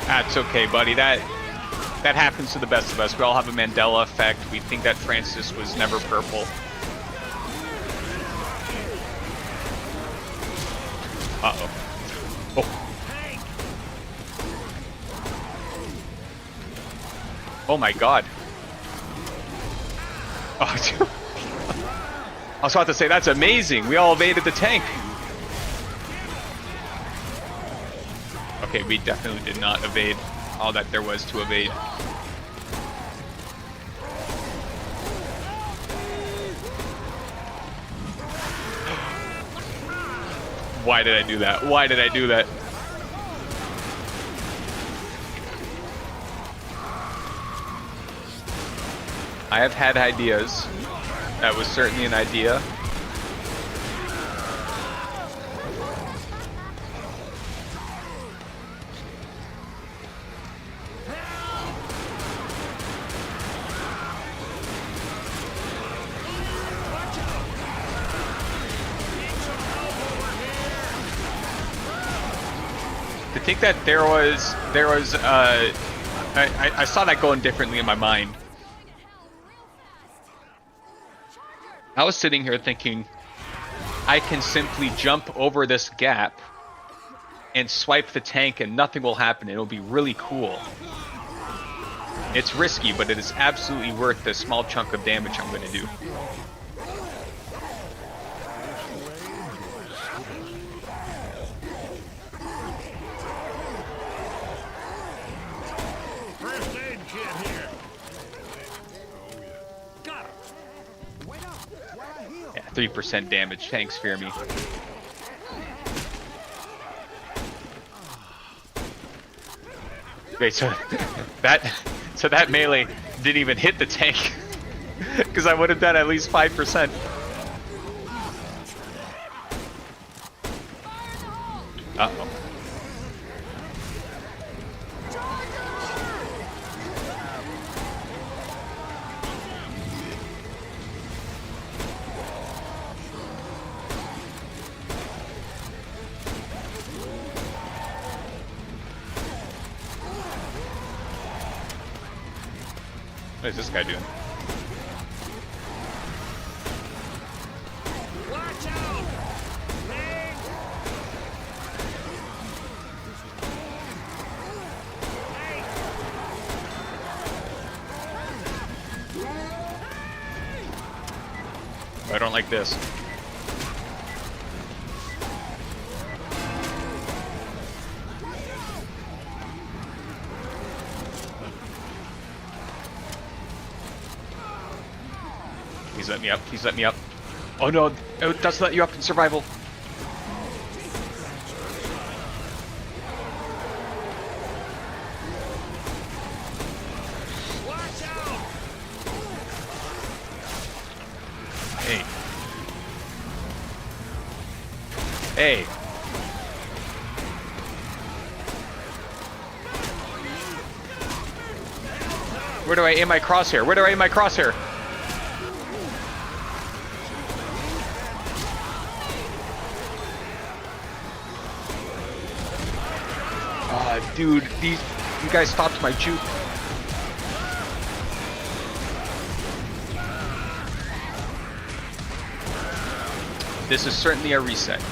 That's okay, buddy. That happens to the best of us. We all have a Mandela effect. We think that Francis was never purple. Uh-oh. Oh. Oh my god. Oh, I was about to say, that's amazing. We all evaded the tank. Okay, we definitely did not evade all that there was to evade. Why did I do that? Why did I do that? I have had ideas. That was certainly an idea. To think that there was I saw that going differently in my mind. I was sitting here thinking, I can simply jump over this gap and swipe the tank and nothing will happen. It'll be really cool. It's risky, but it is absolutely worth the small chunk of damage I'm going to do. First aid kit here. Got him. 3% damage. Tanks fear me. Okay, so that melee didn't even hit the tank because I would have done at least 5%. Uh-oh. What is this guy doing? Watch out! Hey! I don't like this. He's let me up. He's let me up. Oh no, it does let you up in survival. Watch out! Hey. Hey. Where do I aim my crosshair? Where do I aim my crosshair? Dude, you guys stopped my juke. This is certainly a reset.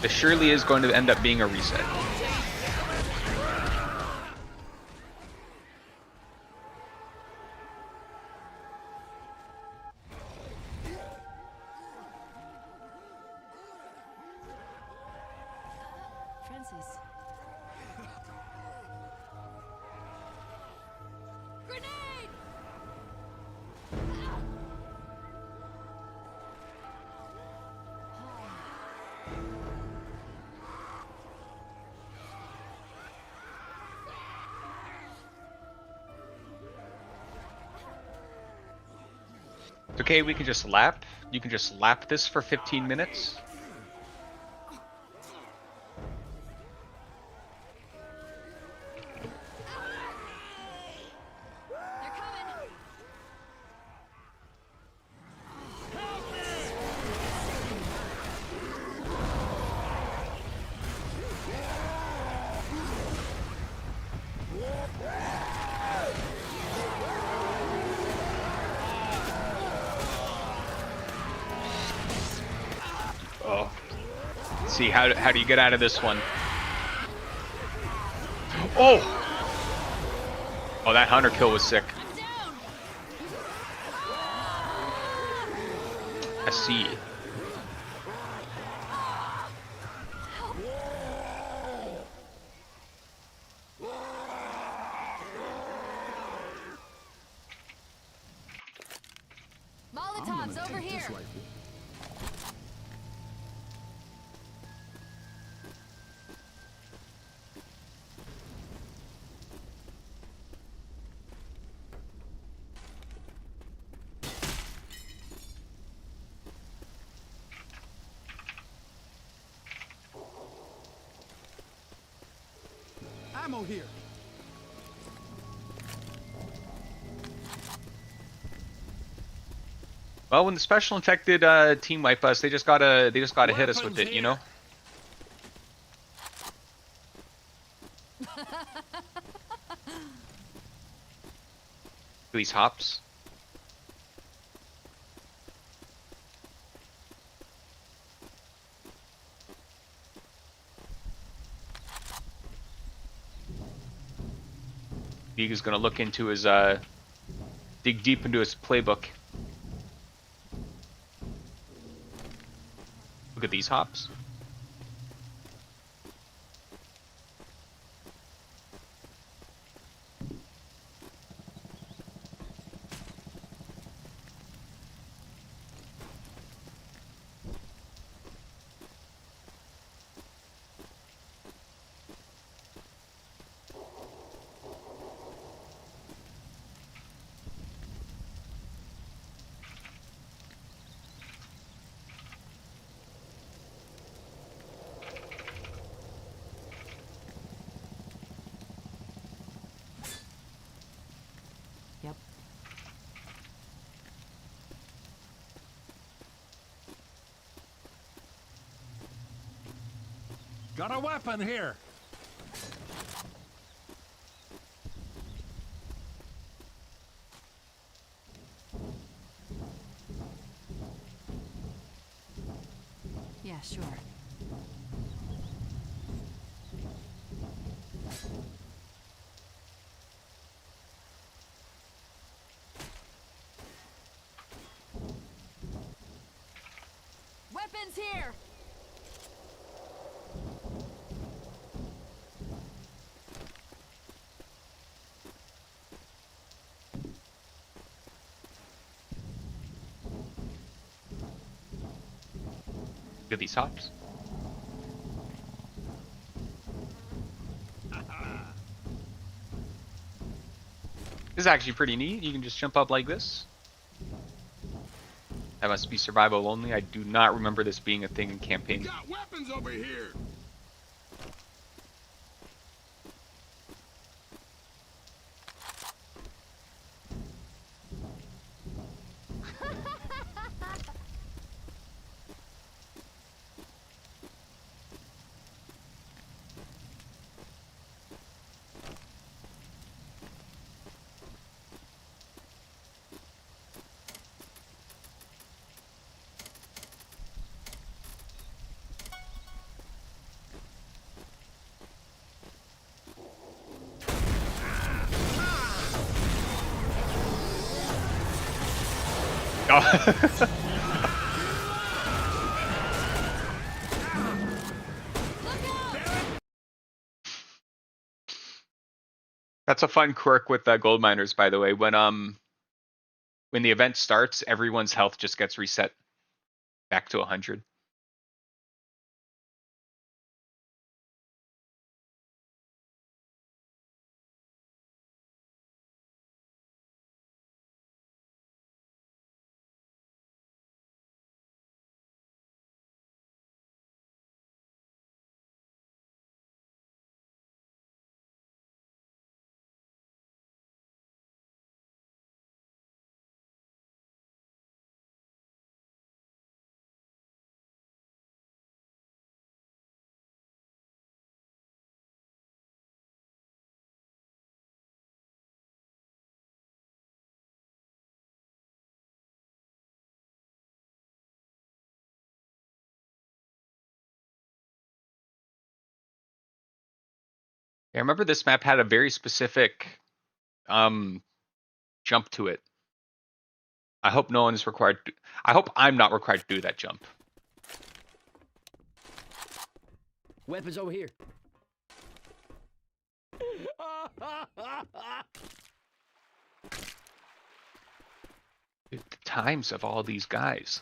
This surely is going to end up being a reset. chances. Grenade! It's okay, we can just lap. You can just lap this for 15 minutes. They're coming. Oh. Let's see, how do you get out of this one? Oh! Oh, that hunter kill was sick. I'm down. I see. Molotovs over here. Ammo here. Well, when the special infected team wipe us, they just gotta hit us with it, you know. These hops. Big is gonna look into his dig deep into his playbook. Look at these hops. Yep. Got a weapon here. Yeah, sure. Weapons here. Look at these hops. This is actually pretty neat. You can just jump up like this. That must be survival only. I do not remember this being a thing in campaign. Got weapons over here. Oh. That's a fun quirk with Goldminers, by the way. When the event starts, everyone's health just gets reset back to 100. I remember this map had a very specific jump to it. I hope no one is required. I hope I'm not required to do that jump. Weapons over here. Dude, the times of all these guys.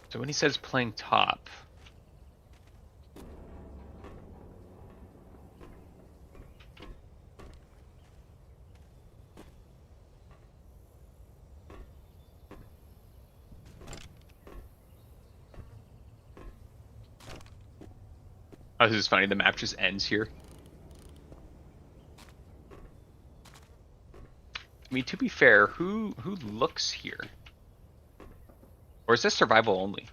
So when he says playing top, oh, this is funny. The map just ends here. I mean, to be fair, who looks here? Or is this survival only?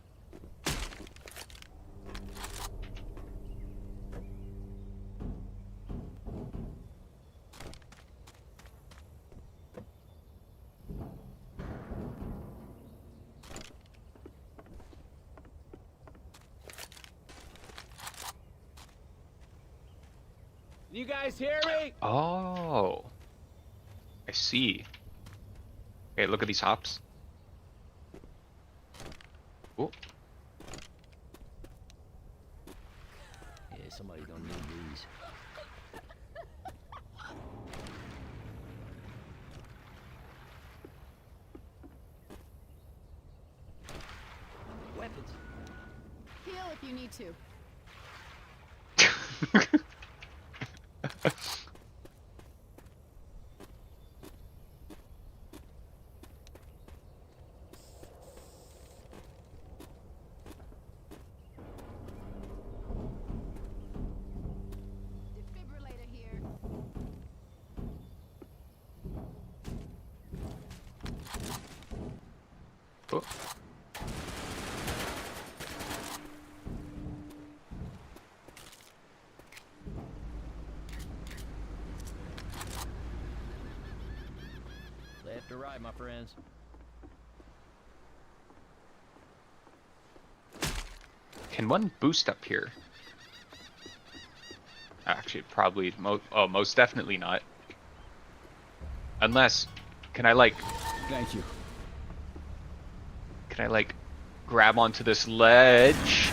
You guys hear me? Oh, I see. Okay, look at these hops. Oh, Yeah, somebody gonna need these. Weapons. Heal if you need to. Defibrillator here. oh. Left or right, my friends? Can one boost up here? Actually, probably most definitely not. Unless, can I like Thank you. grab onto this ledge?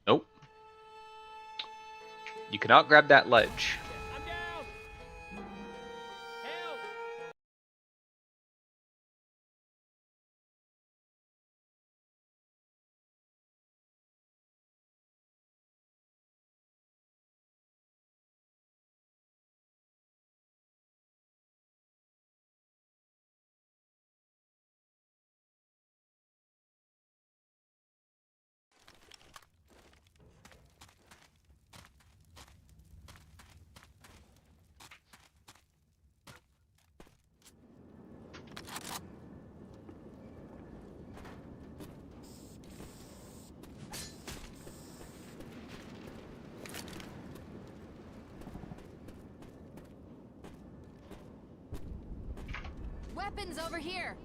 Nope. You cannot grab that ledge. I'm down. Help! Weapons over here.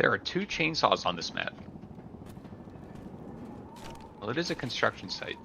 there are 2 chainsaws on this map. Well, it is a construction site.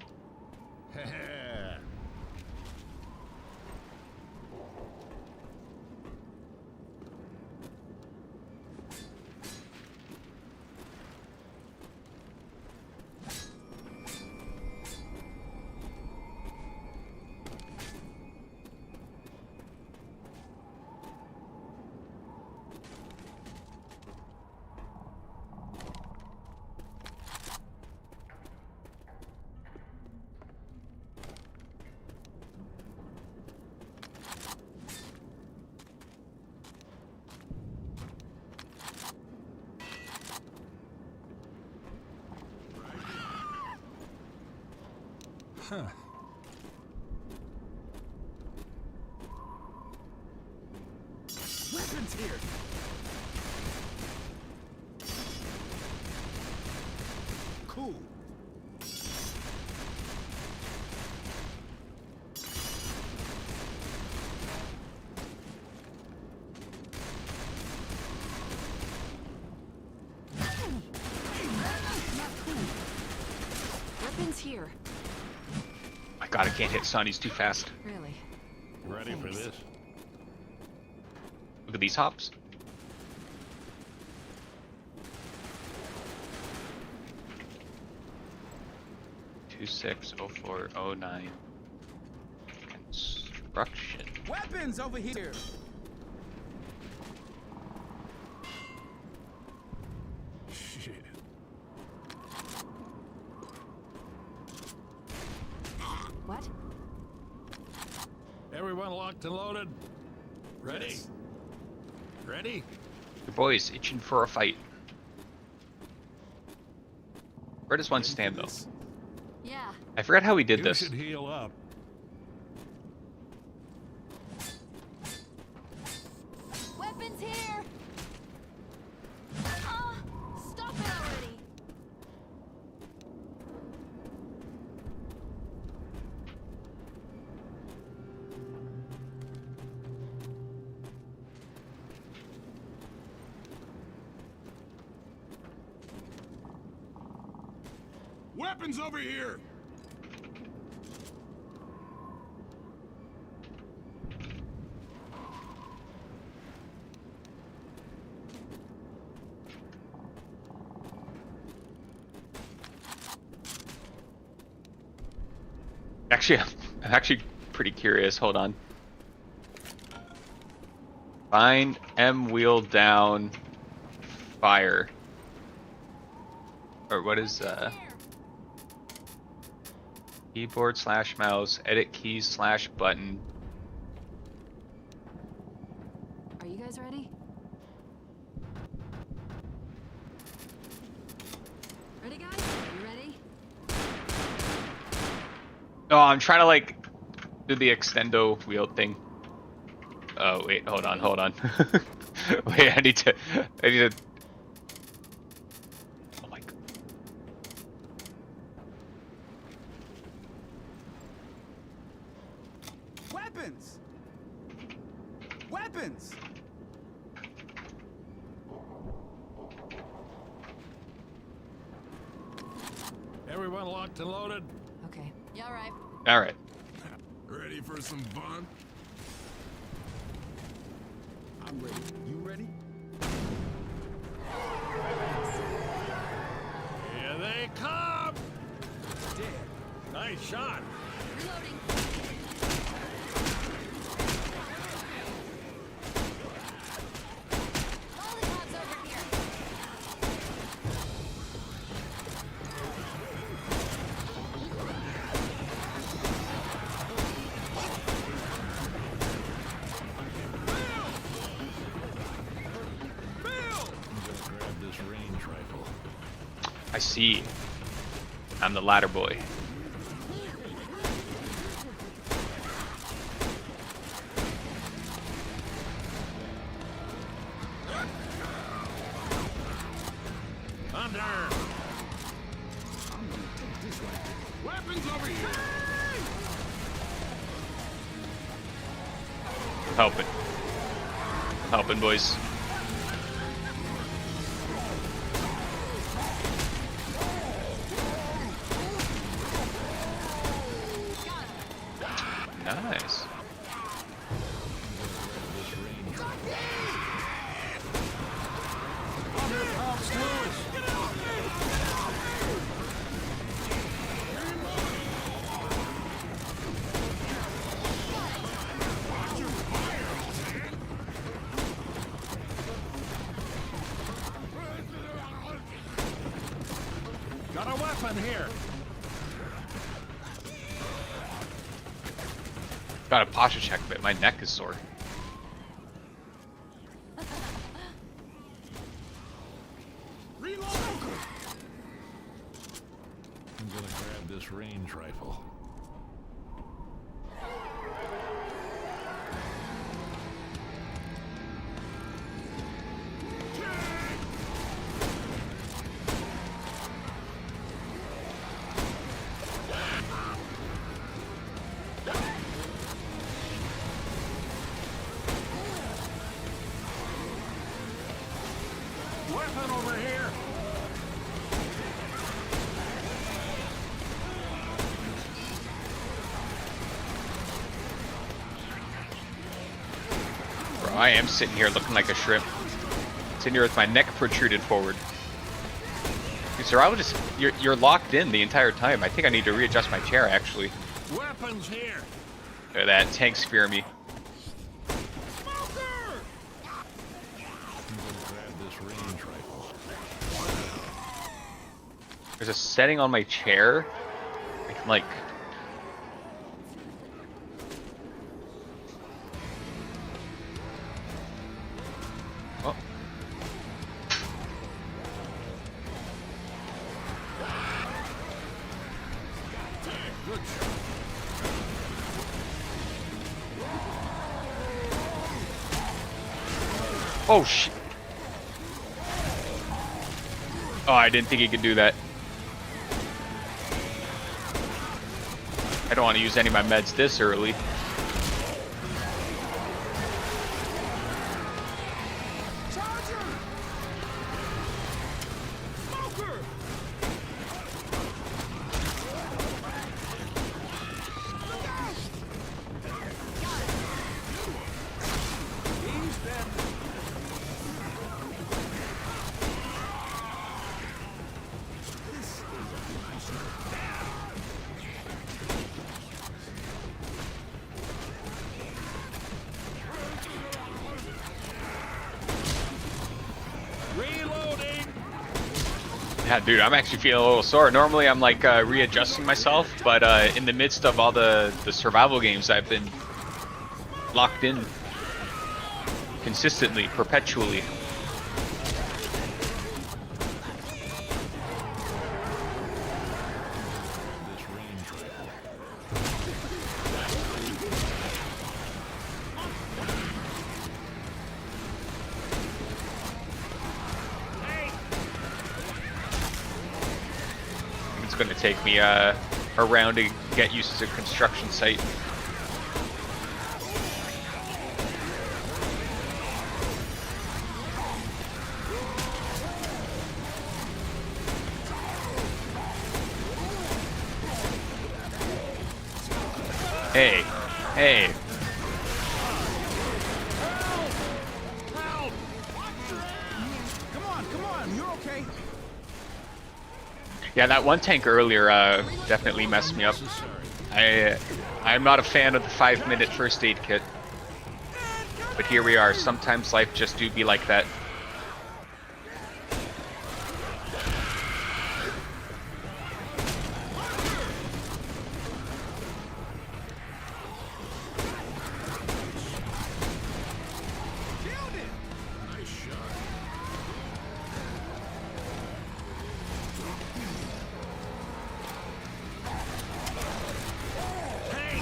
Huh. Weapons here. Cool. Weapons here. My god, I can't hit Son, he's too fast. Really? Ready for this? Look at these hops. Two 60409 construction. Weapons over here! Shit. What? Everyone locked and loaded? Ready? Yes. Ready? The boys itching for a fight. Where does one stand though? Yeah. I forgot how we did You this. should heal up. Weapons here! Ah, stop it already! Weapons over here! Actually, I'm actually pretty curious. Hold on. Find M wheel down fire. Or what is keyboard / mouse, edit keys / button. Are you guys ready? Ready, guys? You ready? Oh, I'm trying to like do the extendo wheel thing. Oh wait, hold on. Wait, I need to. Oh my god. Weapons! Weapons! Everyone locked and loaded? Okay. You all right? All right. Ready for some fun? I'm ready. You ready? Here they come! Dead. Nice shot. Reloading. Lollipops over here. Grab this range rifle. I see. I'm the ladder boy. Under! I'm gonna take this right. Weapons over here! Helping, boys. Got a weapon here. Got a posture check, but my neck is sore. Reload! I'm gonna grab this range rifle. Weapon over here. Bro, I am sitting here looking like a shrimp. Sitting here with my neck protruded forward. Dude, sir, I will just... You're locked in the entire time. I think I need to readjust my chair, actually. Weapons here. Look at that. Tank spear me. I'm gonna grab this range rifle. There's a setting on my chair. I can, like... Oh. Good shot. Oh, shit. Oh, I didn't think he could do that. I don't want to use any of my meds this early. Reloading. Yeah, dude, I'm actually feeling a little sore. Normally, I'm like readjusting myself, but in the midst of all the survival games, I've been locked in consistently, perpetually. This range rifle. It's going to take me around to get used to the construction site. Hey, hey. Come on, you're okay. Yeah, that one tank earlier definitely messed me up. I'm not a fan of the 5-minute first aid kit. But here we are. Sometimes life just do be like that. Nice shot. Hey!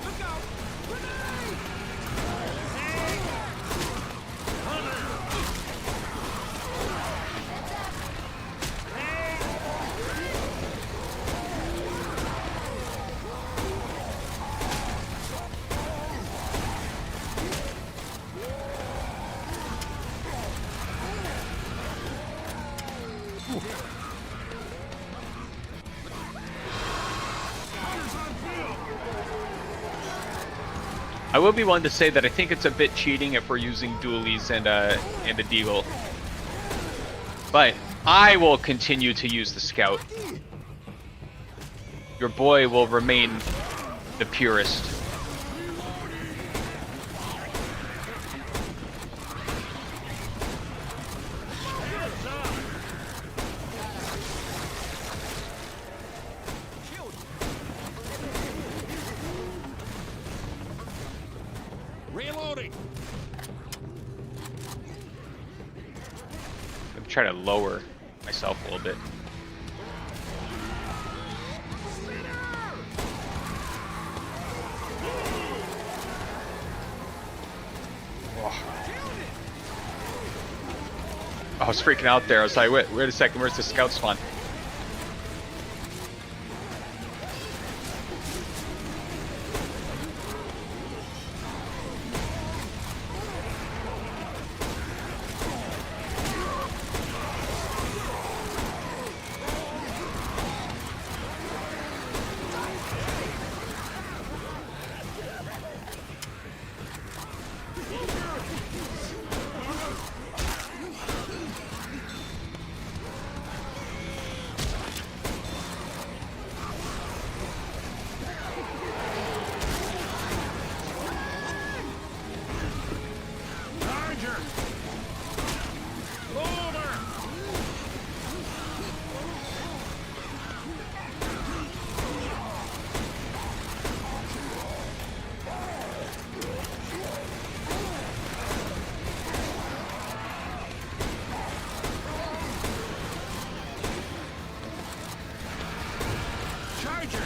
Look out! Grenade! I will be one to say that I think it's a bit cheating if we're using dualies and a deagle. But I will continue to use the scout. your boy will remain the purest. Reloading. I'm trying to lower myself a little bit. I was freaking out there. I was like, wait a second, where's the scout spawn? Charger. Loader. Charger.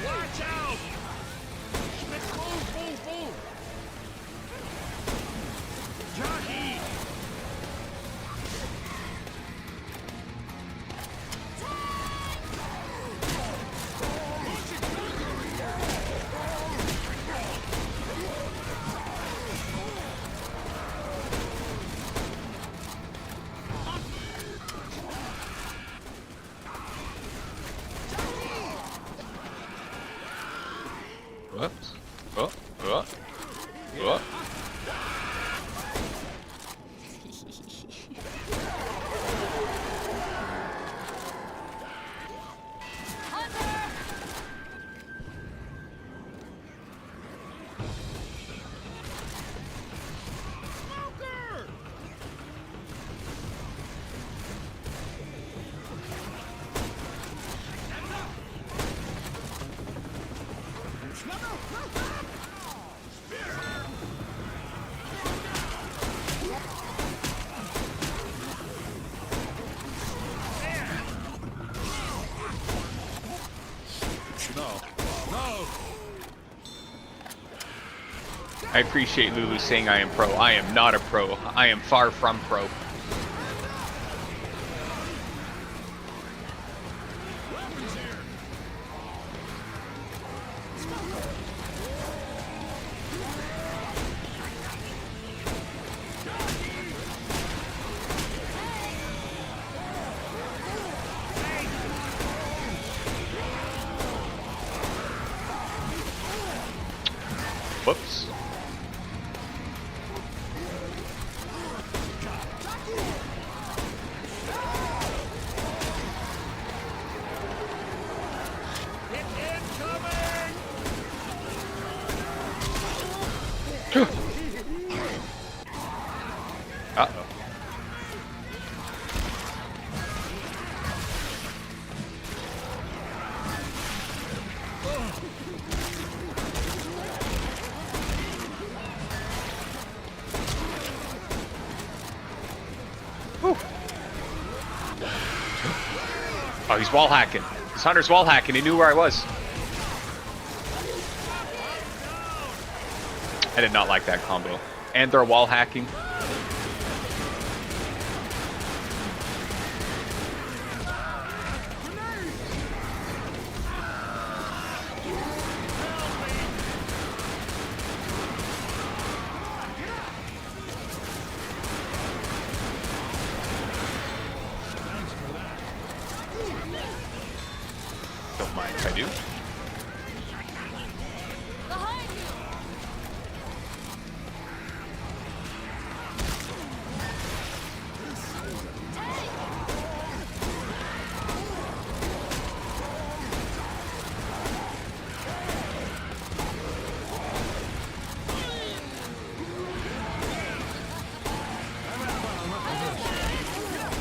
Watch out! Move! Jockey! Whoops. Oh. No. I appreciate Lulu saying I am pro. I am not a pro. I am far from pro. Whoops. Uh-oh. Whew. Oh, he's wall hacking. This hunter's wall hacking. He knew where I was. I did not like that combo. And they're wall hacking. do. Behind you!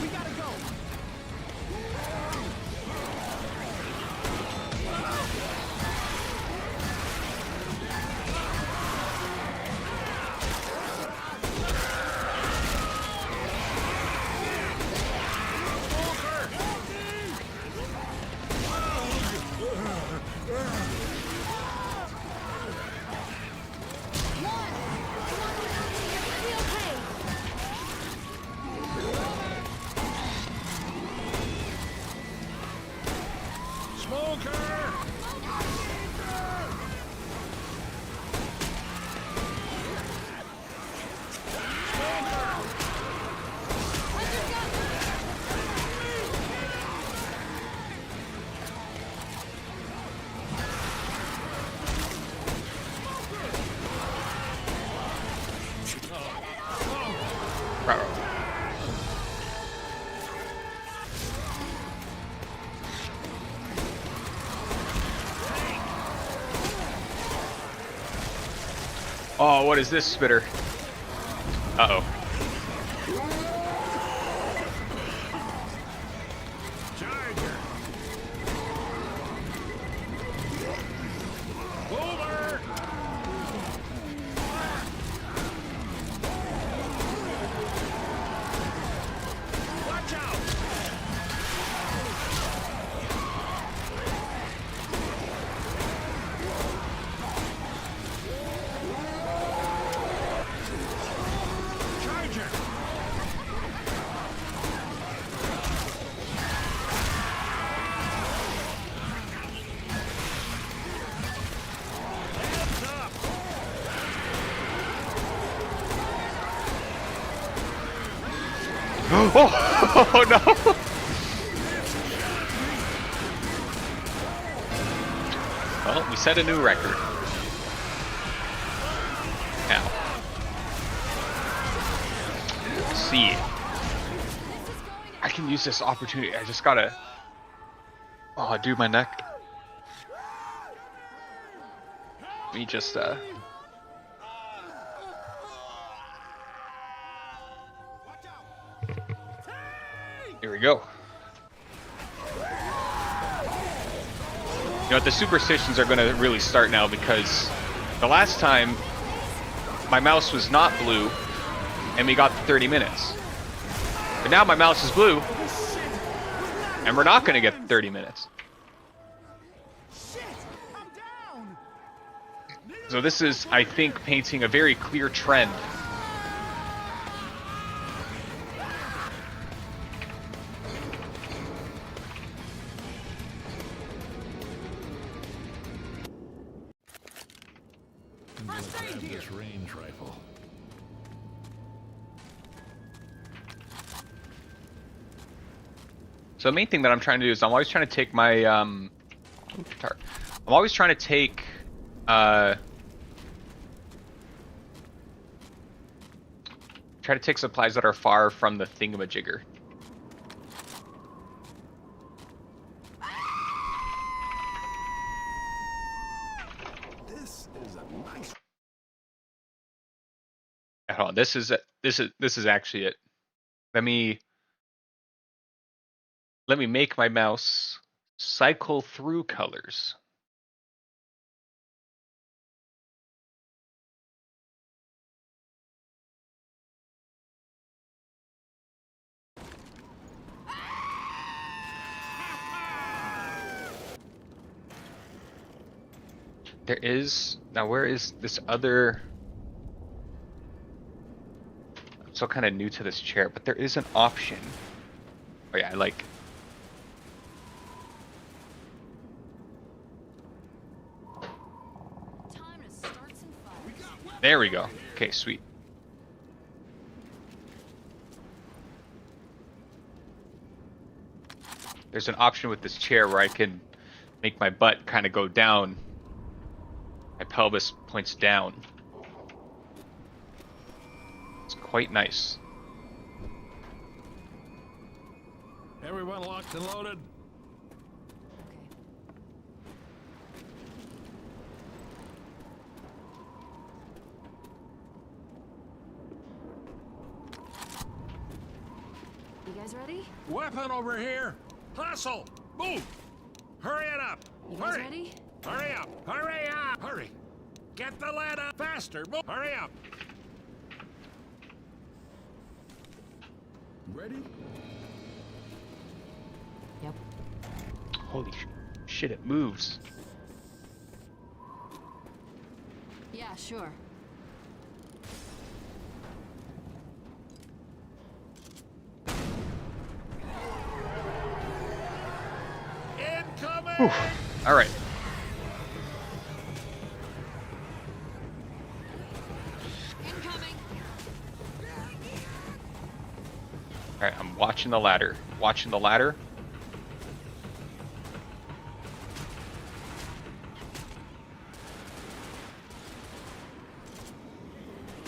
We gotta go. Smoker! Right. Oh, what is this spitter? Uh-oh. Charger! Boomer! Watch out! Charger! Heads up! Oh, no! Well, we set a new record. Now. Let's see. I can use this opportunity. I just gotta... Oh, dude, my neck. Let me just, Here we go. You know what, the superstitions are gonna really start now because the last time my mouse was not blue and we got the 30 minutes. But now my mouse is blue and we're not gonna get 30 minutes. Shit, I'm down. So this is, I think, painting a very clear trend. Grab this range rifle. So the main thing that I'm trying to do is I'm always trying to take my I'm always trying to take supplies that are far from the thingamajigger. This is a nice. Hold on, this is actually it. Let me make my mouse cycle through colors. There is now. Where is this other? I'm still kind of new to this chair, but there is an option. Oh yeah, I like. Time to start some fun. There we go. Okay, sweet. There's an option with this chair where I can make my butt kind of go down. My pelvis points down. It's quite nice. Everyone locked and loaded? Okay. You guys ready? Weapon over here! Hustle! Move! Hurry it up! You guys Hurry! ready? Hurry up! Hurry up! Hurry! Get the lead up! Faster! Move! Hurry up! Ready? Yep. Holy shit, it moves. Yeah, sure. Incoming! All right. Incoming. All right, I'm watching the ladder. Watching the ladder.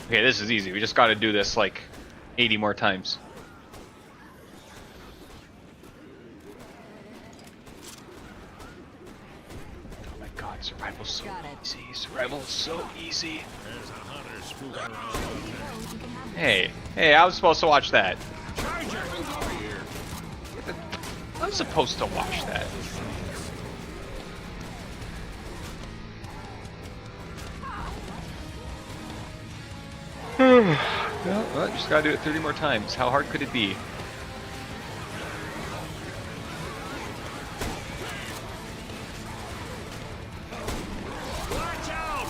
Okay, this is easy. We just got to do this like 80 more times. Oh my god, survival's so Got it. easy. Survival is so easy. There's a hunter spooking around. You can have Hey, I was supposed to watch that. Charger! Over here! I was supposed to watch that. Well, just gotta do it 30 more times. How hard could it be? Watch out!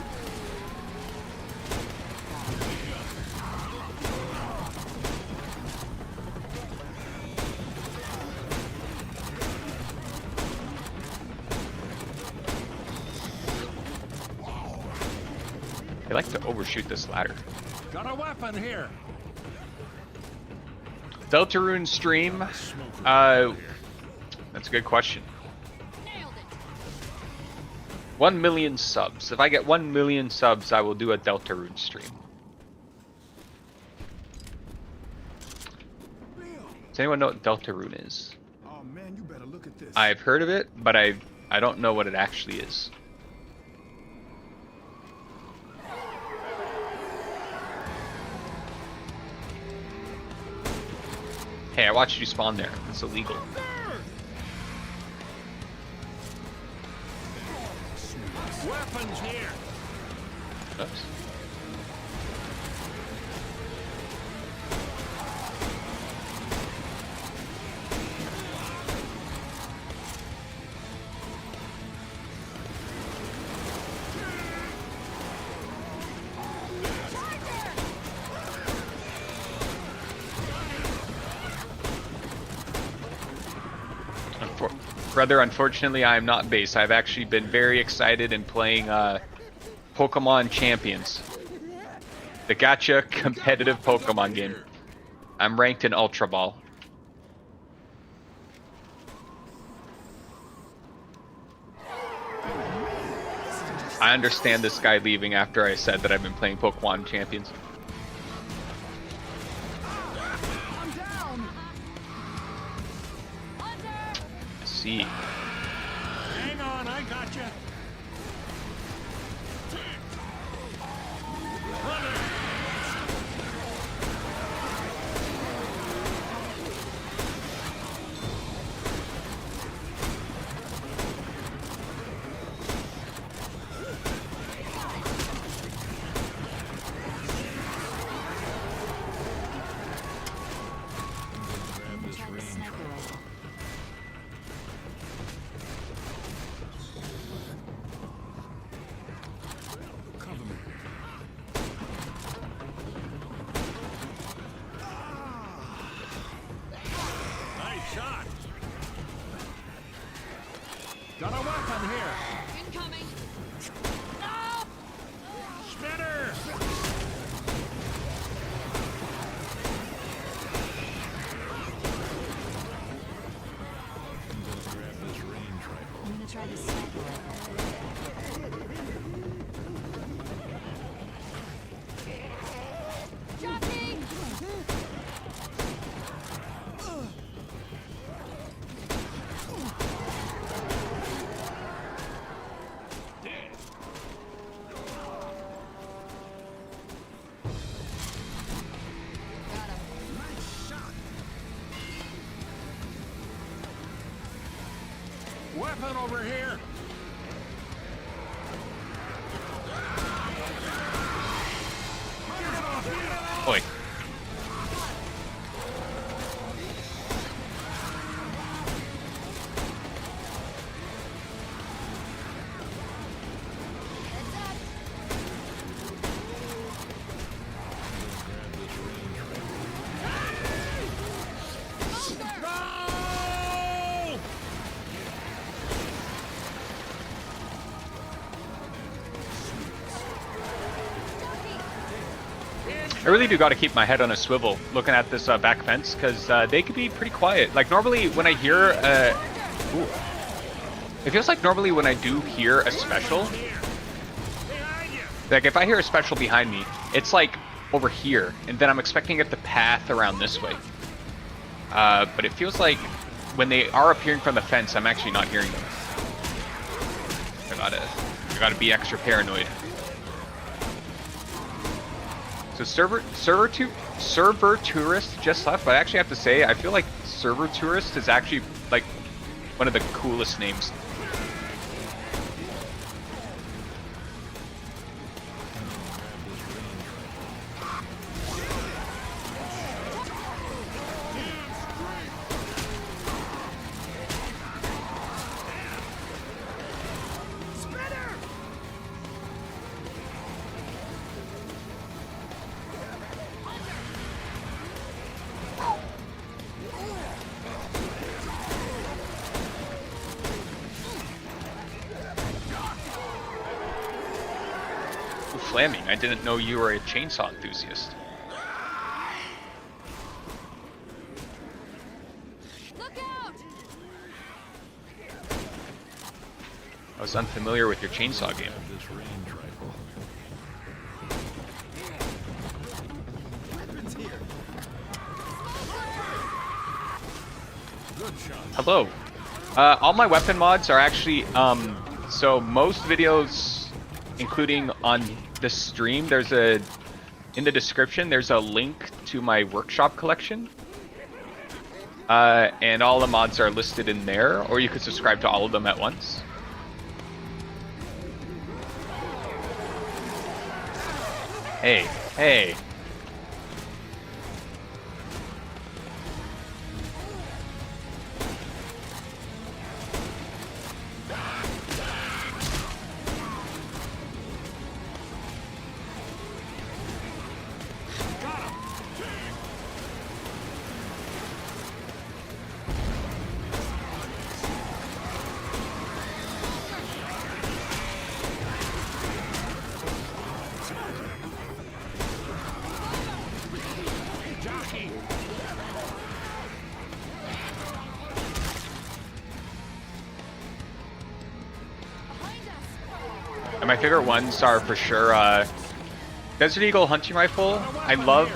They like to overshoot this ladder. Got a weapon here! Deltarune stream. That's a good question. nailed it. 1 million subs. If I get 1 million subs, I will do a Deltarune stream. Does anyone know what Deltarune is? Oh man, you better look at this. I've heard of it, but I don't know what it actually is. Hey, I watched you spawn there. It's illegal. Weapons here! Oops. Brother, unfortunately, I am not base. I've actually been very excited in playing Pokemon Champions. The gacha competitive Pokemon game. I'm ranked in Ultra Ball. I understand this guy leaving after I said that I've been playing Pokemon Champions. I'm down. I see. Hang on, I got you. Try the sniper rifle. Nice shot. Got a weapon here. Incoming. Spinner. I'm gonna try the sniper. Weapon over here. Oi. No! I really do got to keep my head on a swivel looking at this back fence, because they could be pretty quiet. Like normally when I hear, ooh. It feels like normally when I do hear a special, Behind you. like if I hear a special behind me, it's like over here, and then I'm expecting it to path around this way. But it feels like when they are appearing from the fence, I'm actually not hearing them. I gotta be extra paranoid. So server tourist just left, but I actually have to say I feel like server tourist is actually like one of the coolest names. Flaming, I didn't know you were a chainsaw enthusiast. Look out! I was unfamiliar with your chainsaw game. This range rifle. Weapons here. Good shot. Hello. All my weapon mods are actually, so most videos, including on the stream, in the description, there's a link to my workshop collection. And all the mods are listed in there, or you could subscribe to all of them at once. Hey, hey. Jockey. And my favorite ones are for sure Desert Eagle hunting rifle. I love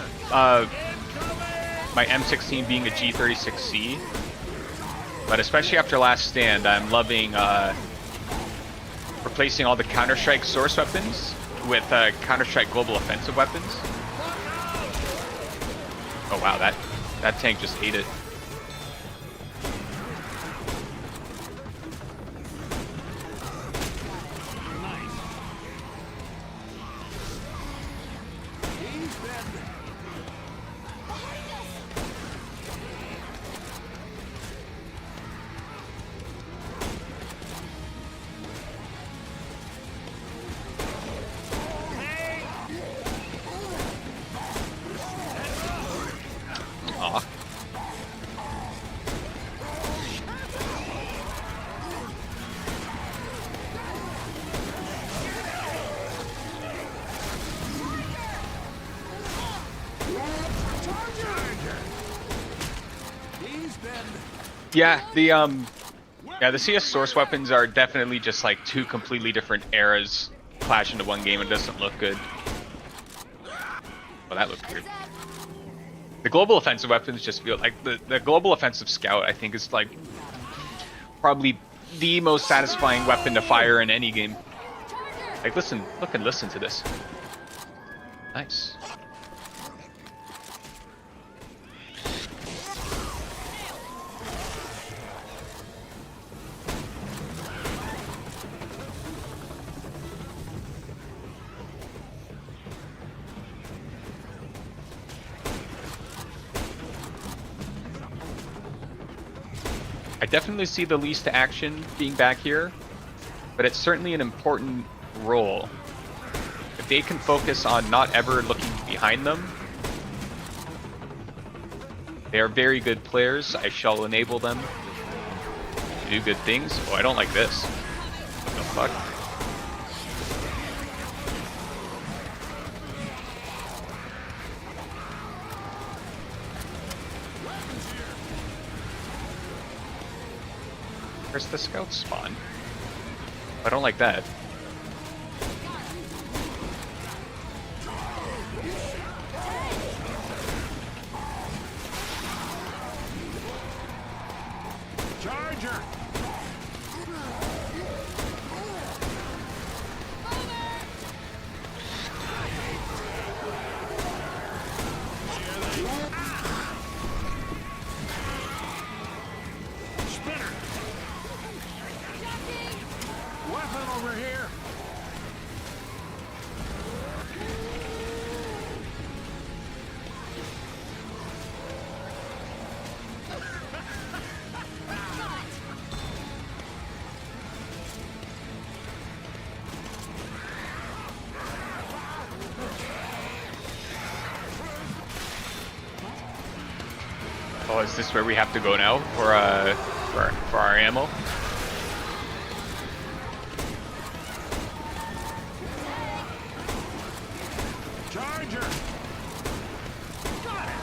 my M16 being a G36C, but especially after Last Stand, I'm loving replacing all the Counter-Strike source weapons with Counter-Strike global offensive weapons. Oh wow, that tank just ate it. Aw. Yeah, the CS source weapons are definitely just like two completely different eras clash into one game. It doesn't look good. Well, that looked weird. The global offensive weapons just feel like the global offensive scout, I think, is like probably the most satisfying weapon to fire in any game. Like, listen, look and listen to this. Nice. I definitely see the least action being back here, but it's certainly an important role. If they can focus on not ever looking behind them, they are very good players. I shall enable them to do good things. Oh, I don't like this. What the fuck? Where's the scout spawn? I don't like that. Charger! Spinner! Weapon over here! Oh, is this where we have to go now for our ammo? Charger! Got it!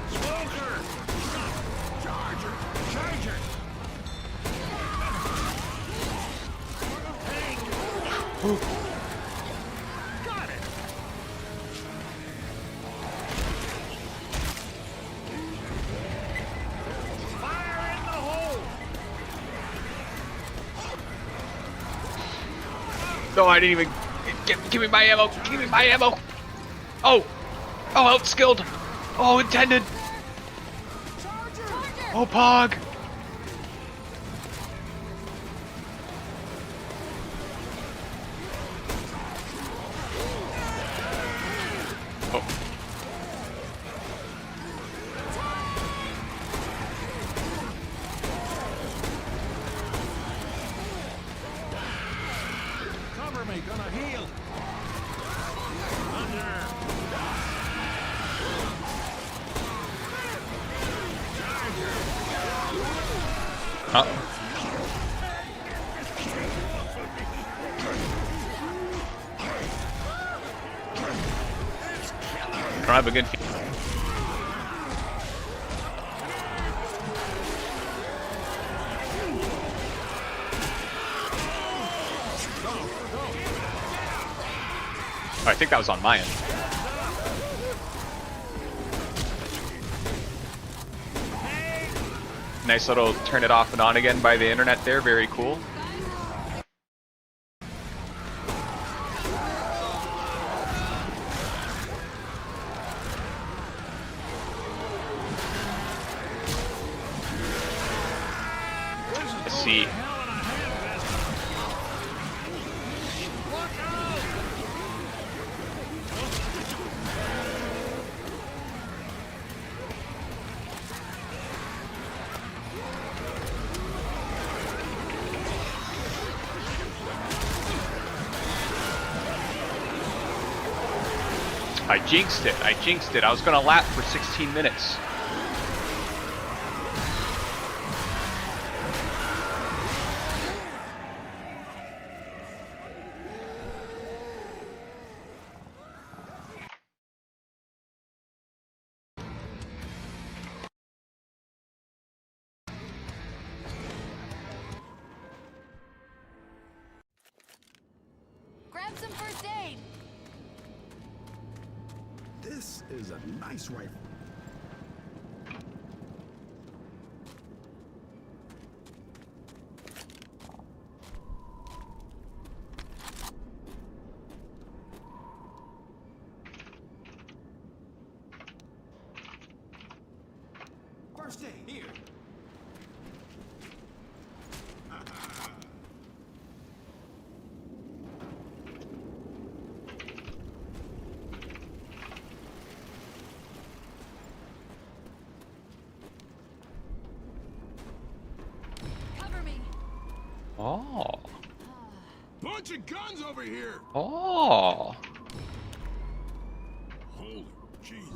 Smoker! Charger! Charger! Got it! Fire in the hole! No, I didn't even. Give me my ammo. Give me my ammo. Oh, oh, outskilled. Oh, intended. Oh, Pog. Oh. Cover me, gonna heal! Under! Oh. I don't have a good. Oh, I think that was on my end. Nice little turn it off and on again by the internet there. Very cool. Let's see. I jinxed it. I jinxed it. I was gonna lap for 16 minutes. Grab some first aid. This is a nice rifle. First aid, here. Oh. Bunch of guns over here. Oh. Holy Jesus.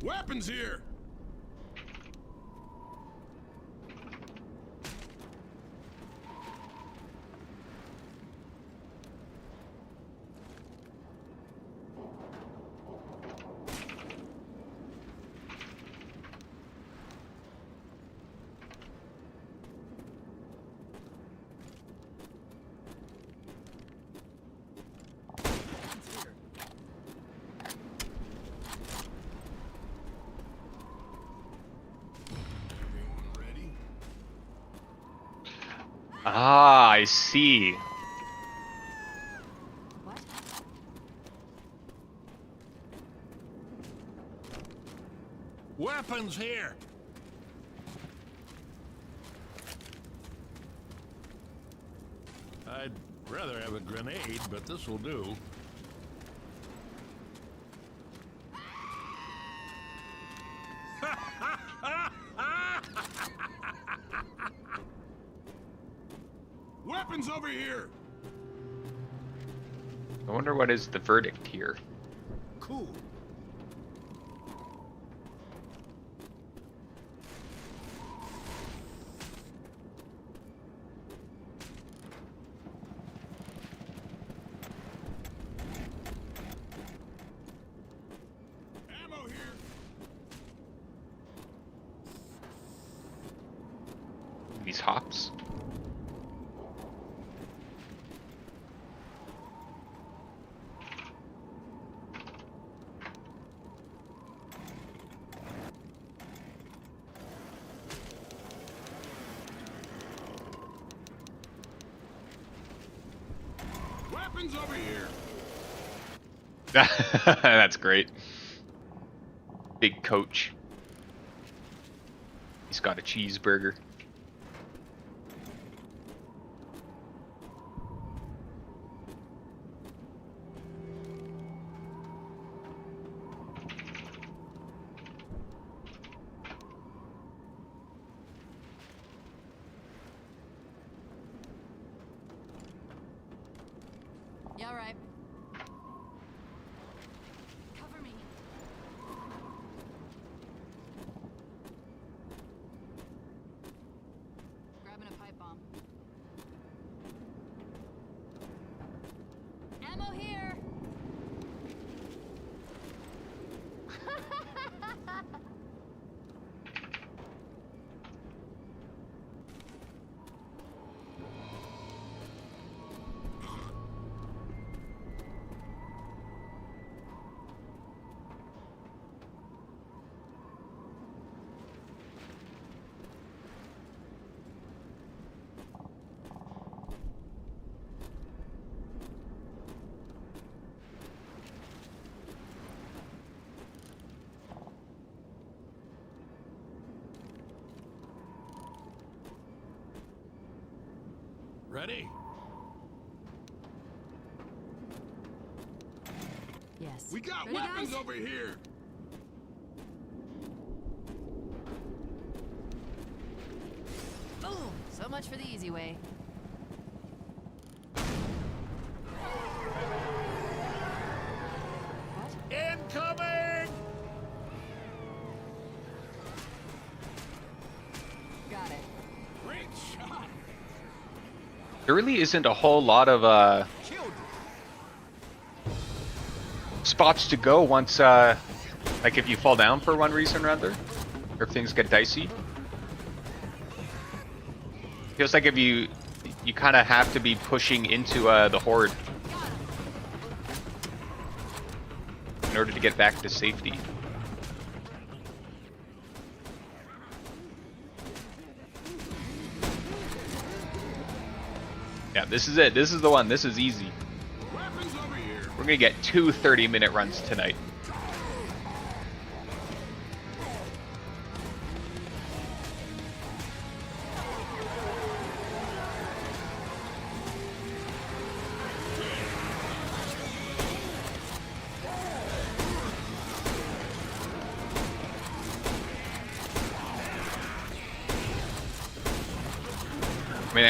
Weapons here. Everyone ready? Ah, I see. What? Weapons here. I'd rather have a grenade, but this will do. Weapons over here. I wonder what is the verdict here. Cool. Ammo here. These hops. Weapons over here. That's great. Big coach. He's got a cheeseburger. You all right? Cover me. Grabbing a pipe bomb. Ammo here. Ready? Yes. We got Ready, weapons guys? over here. Boom! So much for the easy way. What? Incoming! Got it. Great shot. There really isn't a whole lot of Children. spots to go once like if you fall down for one reason or another, or if things get dicey. Feels like if you kind of have to be pushing into the horde in order to get back to safety. Yeah, this is it. This is the one. This is easy. Weapons over here. We're gonna get 2 30-minute runs tonight. I mean,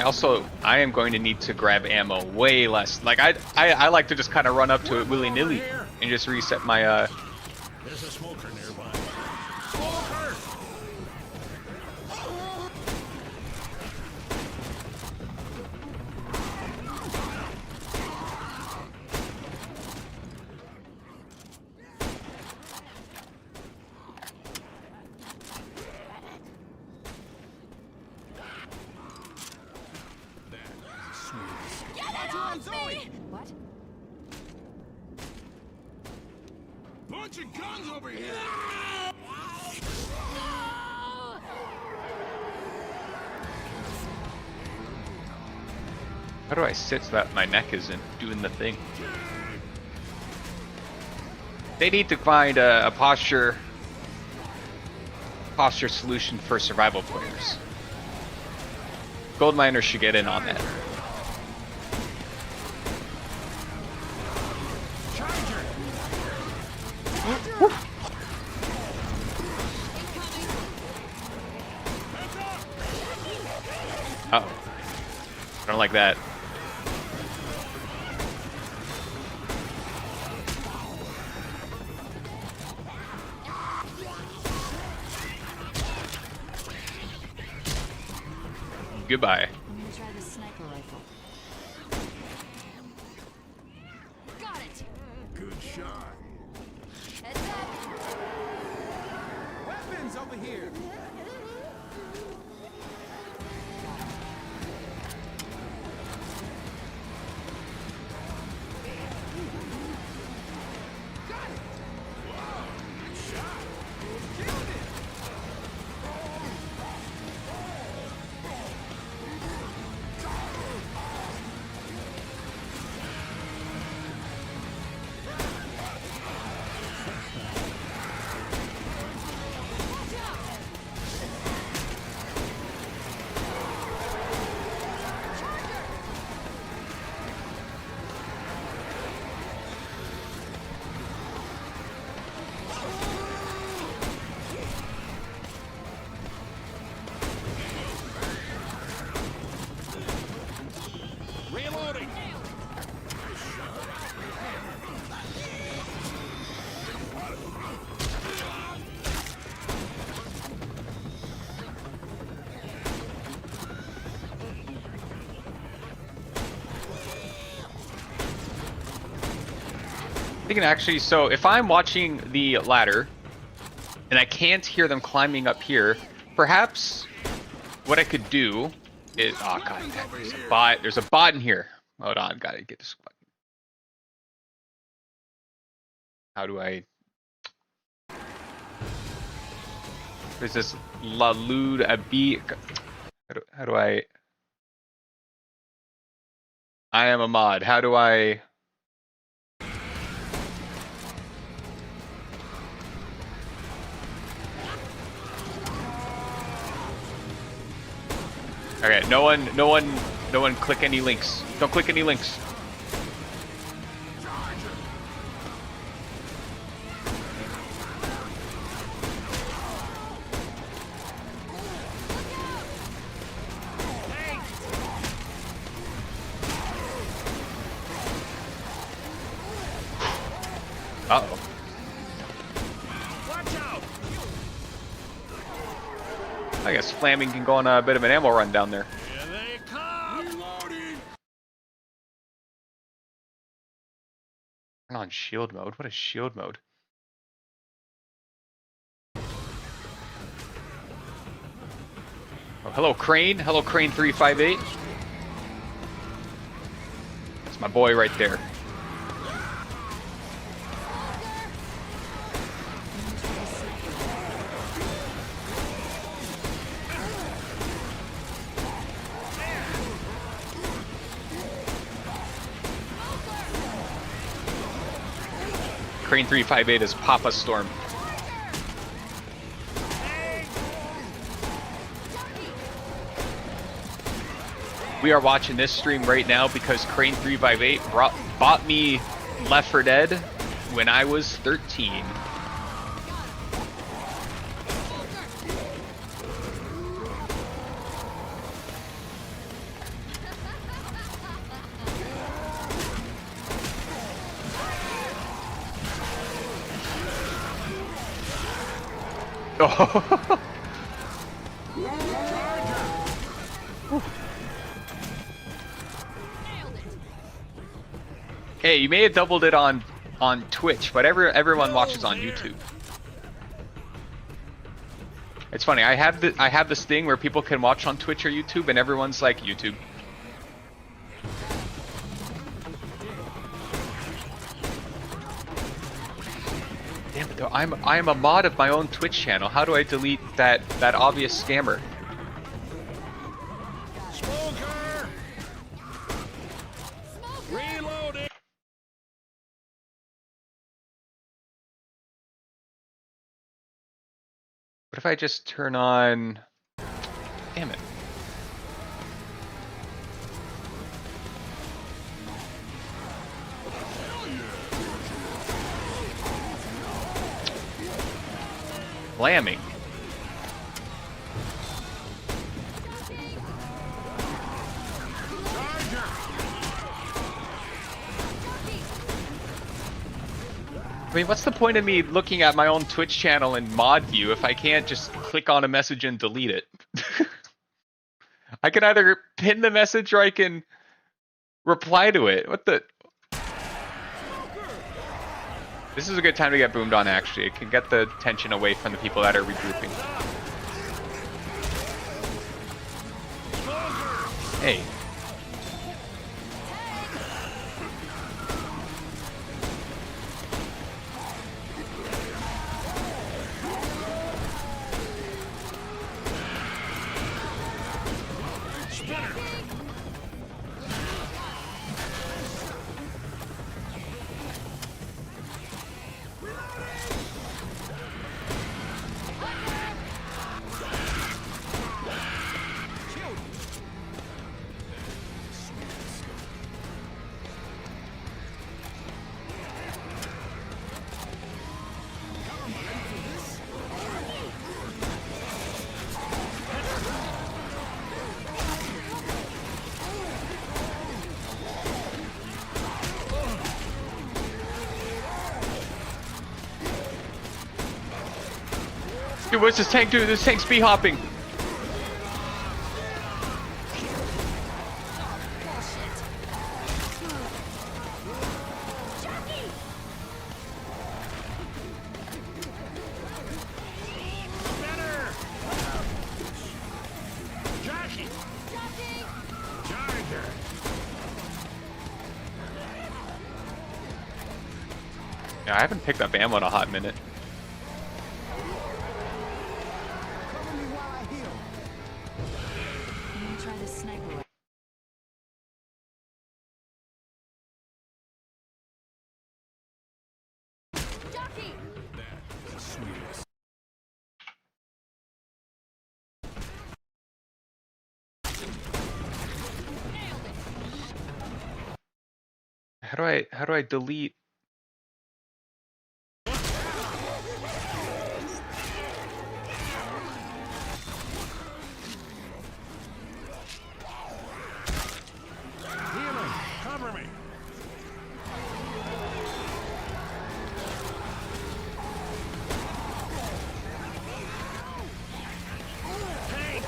I am going to need to grab ammo way less. Like, I like to just kind of run up to it willy-nilly and just reset my, There's a smoker nearby. Smoker! What? Bunch of guns over here. how do I sit so that my neck isn't doing the thing? They need to find a posture solution for survival players. Goldminers should get in on that. Uh-oh. I don't like that. Goodbye. I'm gonna try the sniper rifle. Got it. Good shot. Heads up. Weapons over here. Reloading! Thinking actually, so if I'm watching the ladder and I can't hear them climbing up here, perhaps what I could do is, oh god, there's a bot. There's a bot in here. Hold on, gotta get this button. How do I? There's this Lalud Abi. How do I? I am a mod. How do I? Okay, no one click any links. Don't click any links. Uh-oh. Watch out! I guess Flaming can go on a bit of an ammo run down there. Here they come! Reloading. Turn on shield mode. What is shield mode? Oh, hello, Crane. Hello, Crane 358. That's my boy right there. Crane 358 is Papa Storm. We are watching this stream right now because Crane 358 bought me Left 4 Dead when I was 13. Oh. Hey, you may have doubled it on Twitch, but everyone watches on YouTube. It's funny. I have this thing where people can watch on Twitch or YouTube, and everyone's like YouTube. Damn it! Though I'm a mod of my own Twitch channel. How do I delete that obvious scammer? Smoker! Reloading! What if I just turn on? Damn it! Slamming. I mean, what's the point of me looking at my own Twitch channel in mod view if I can't just click on a message and delete it? I can either pin the message or I can reply to it. What the? This is a good time to get boomed on, actually. It can get the tension away from the people that are regrouping. Hey. Dude, what's this tank doing? This tank's bee-hopping. Yeah, I haven't picked up ammo in a hot minute. Try the sniper rifle. Jockey! How do I delete? Healing! Cover me! Tank!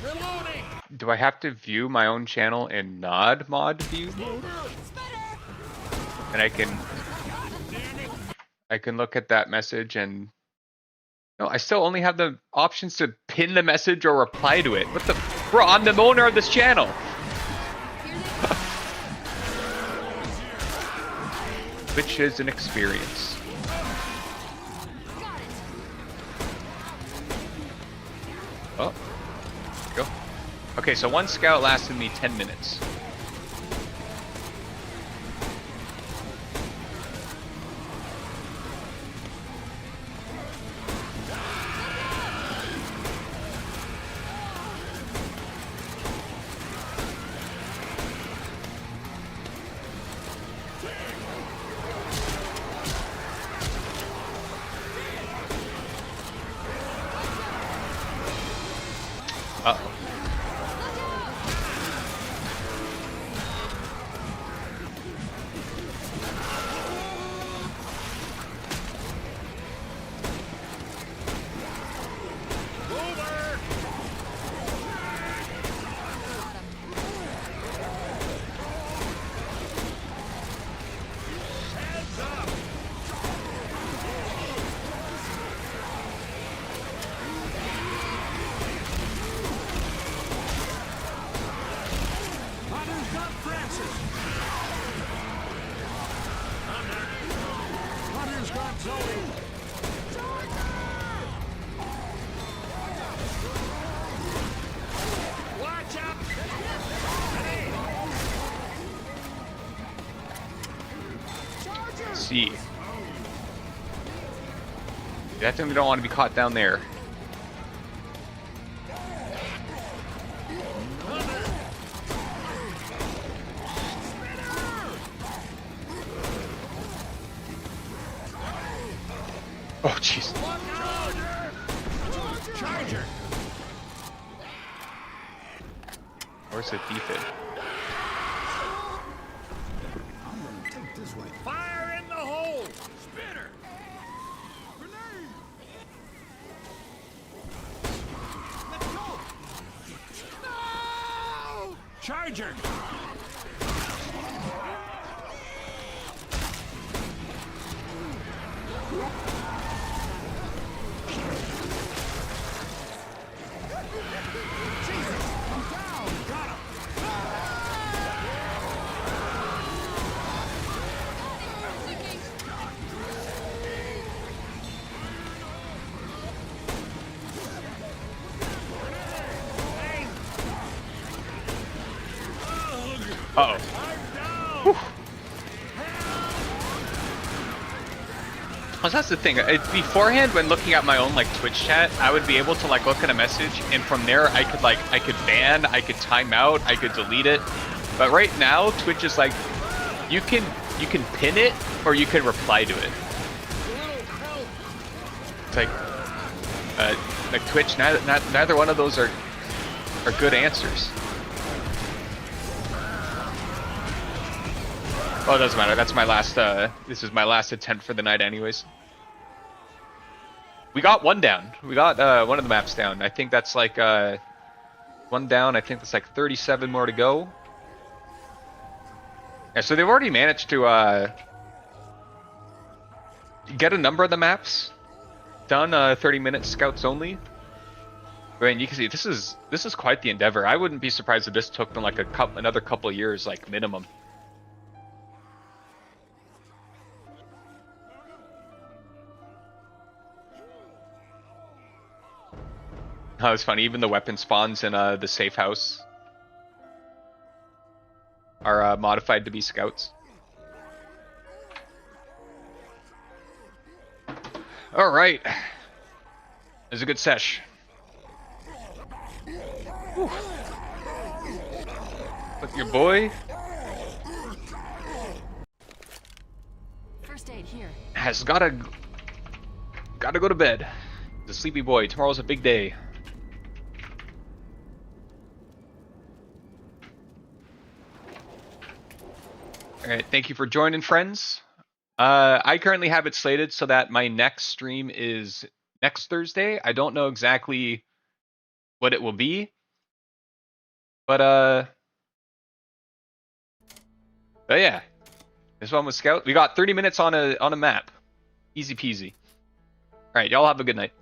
Reloading! Do I have to view my own channel in NOD mod view mode? And I can look at that message and no, I still only have the options to pin the message or reply to it. What the bro? I'm the owner of this channel. Which is an experience. Oh, go. Okay, so one scout lasted me 10 minutes. Uh-oh. Mover! Heads up! Hunter's got Francis. Hunter's got Zoe. Watch out! See. Definitely don't want to be caught down there. Oh, jeez. Charger! Where's the defib? Fire in the hole! Spinner! Grenade! Let's go! No! Charger! Jesus! I'm down! Got him! Uh-oh. I'm down! Well, that's the thing. Beforehand, when looking at my own like Twitch chat, I would be able to like look at a message, and from there I could ban, I could time out, I could delete it. But right now, Twitch is like, you can pin it or you can reply to it. It's like Twitch. Neither one of those are good answers. Oh, it doesn't matter. That's my last. This is my last attempt for the night, anyways. We got one down. We got one of the maps down. I think that's like one down. I think that's like 37 more to go. Yeah, so they've already managed to get a number of the maps done. 30-minute scouts only. And you can see this is quite the endeavor. I wouldn't be surprised if this took them like another couple of years, like minimum. Oh, it's funny. Even the weapon spawns in the safe house are modified to be scouts. All right, it was a good sesh. Whew. With your boy First aid here. has gotta go to bed. He's a sleepy boy. Tomorrow's a big day. All right, thank you for joining, friends. I currently have it slated so that my next stream is next Thursday. I don't know exactly what it will be, but yeah, this one was Scout. We got 30 minutes on a map, easy peasy. All right, y'all have a good night.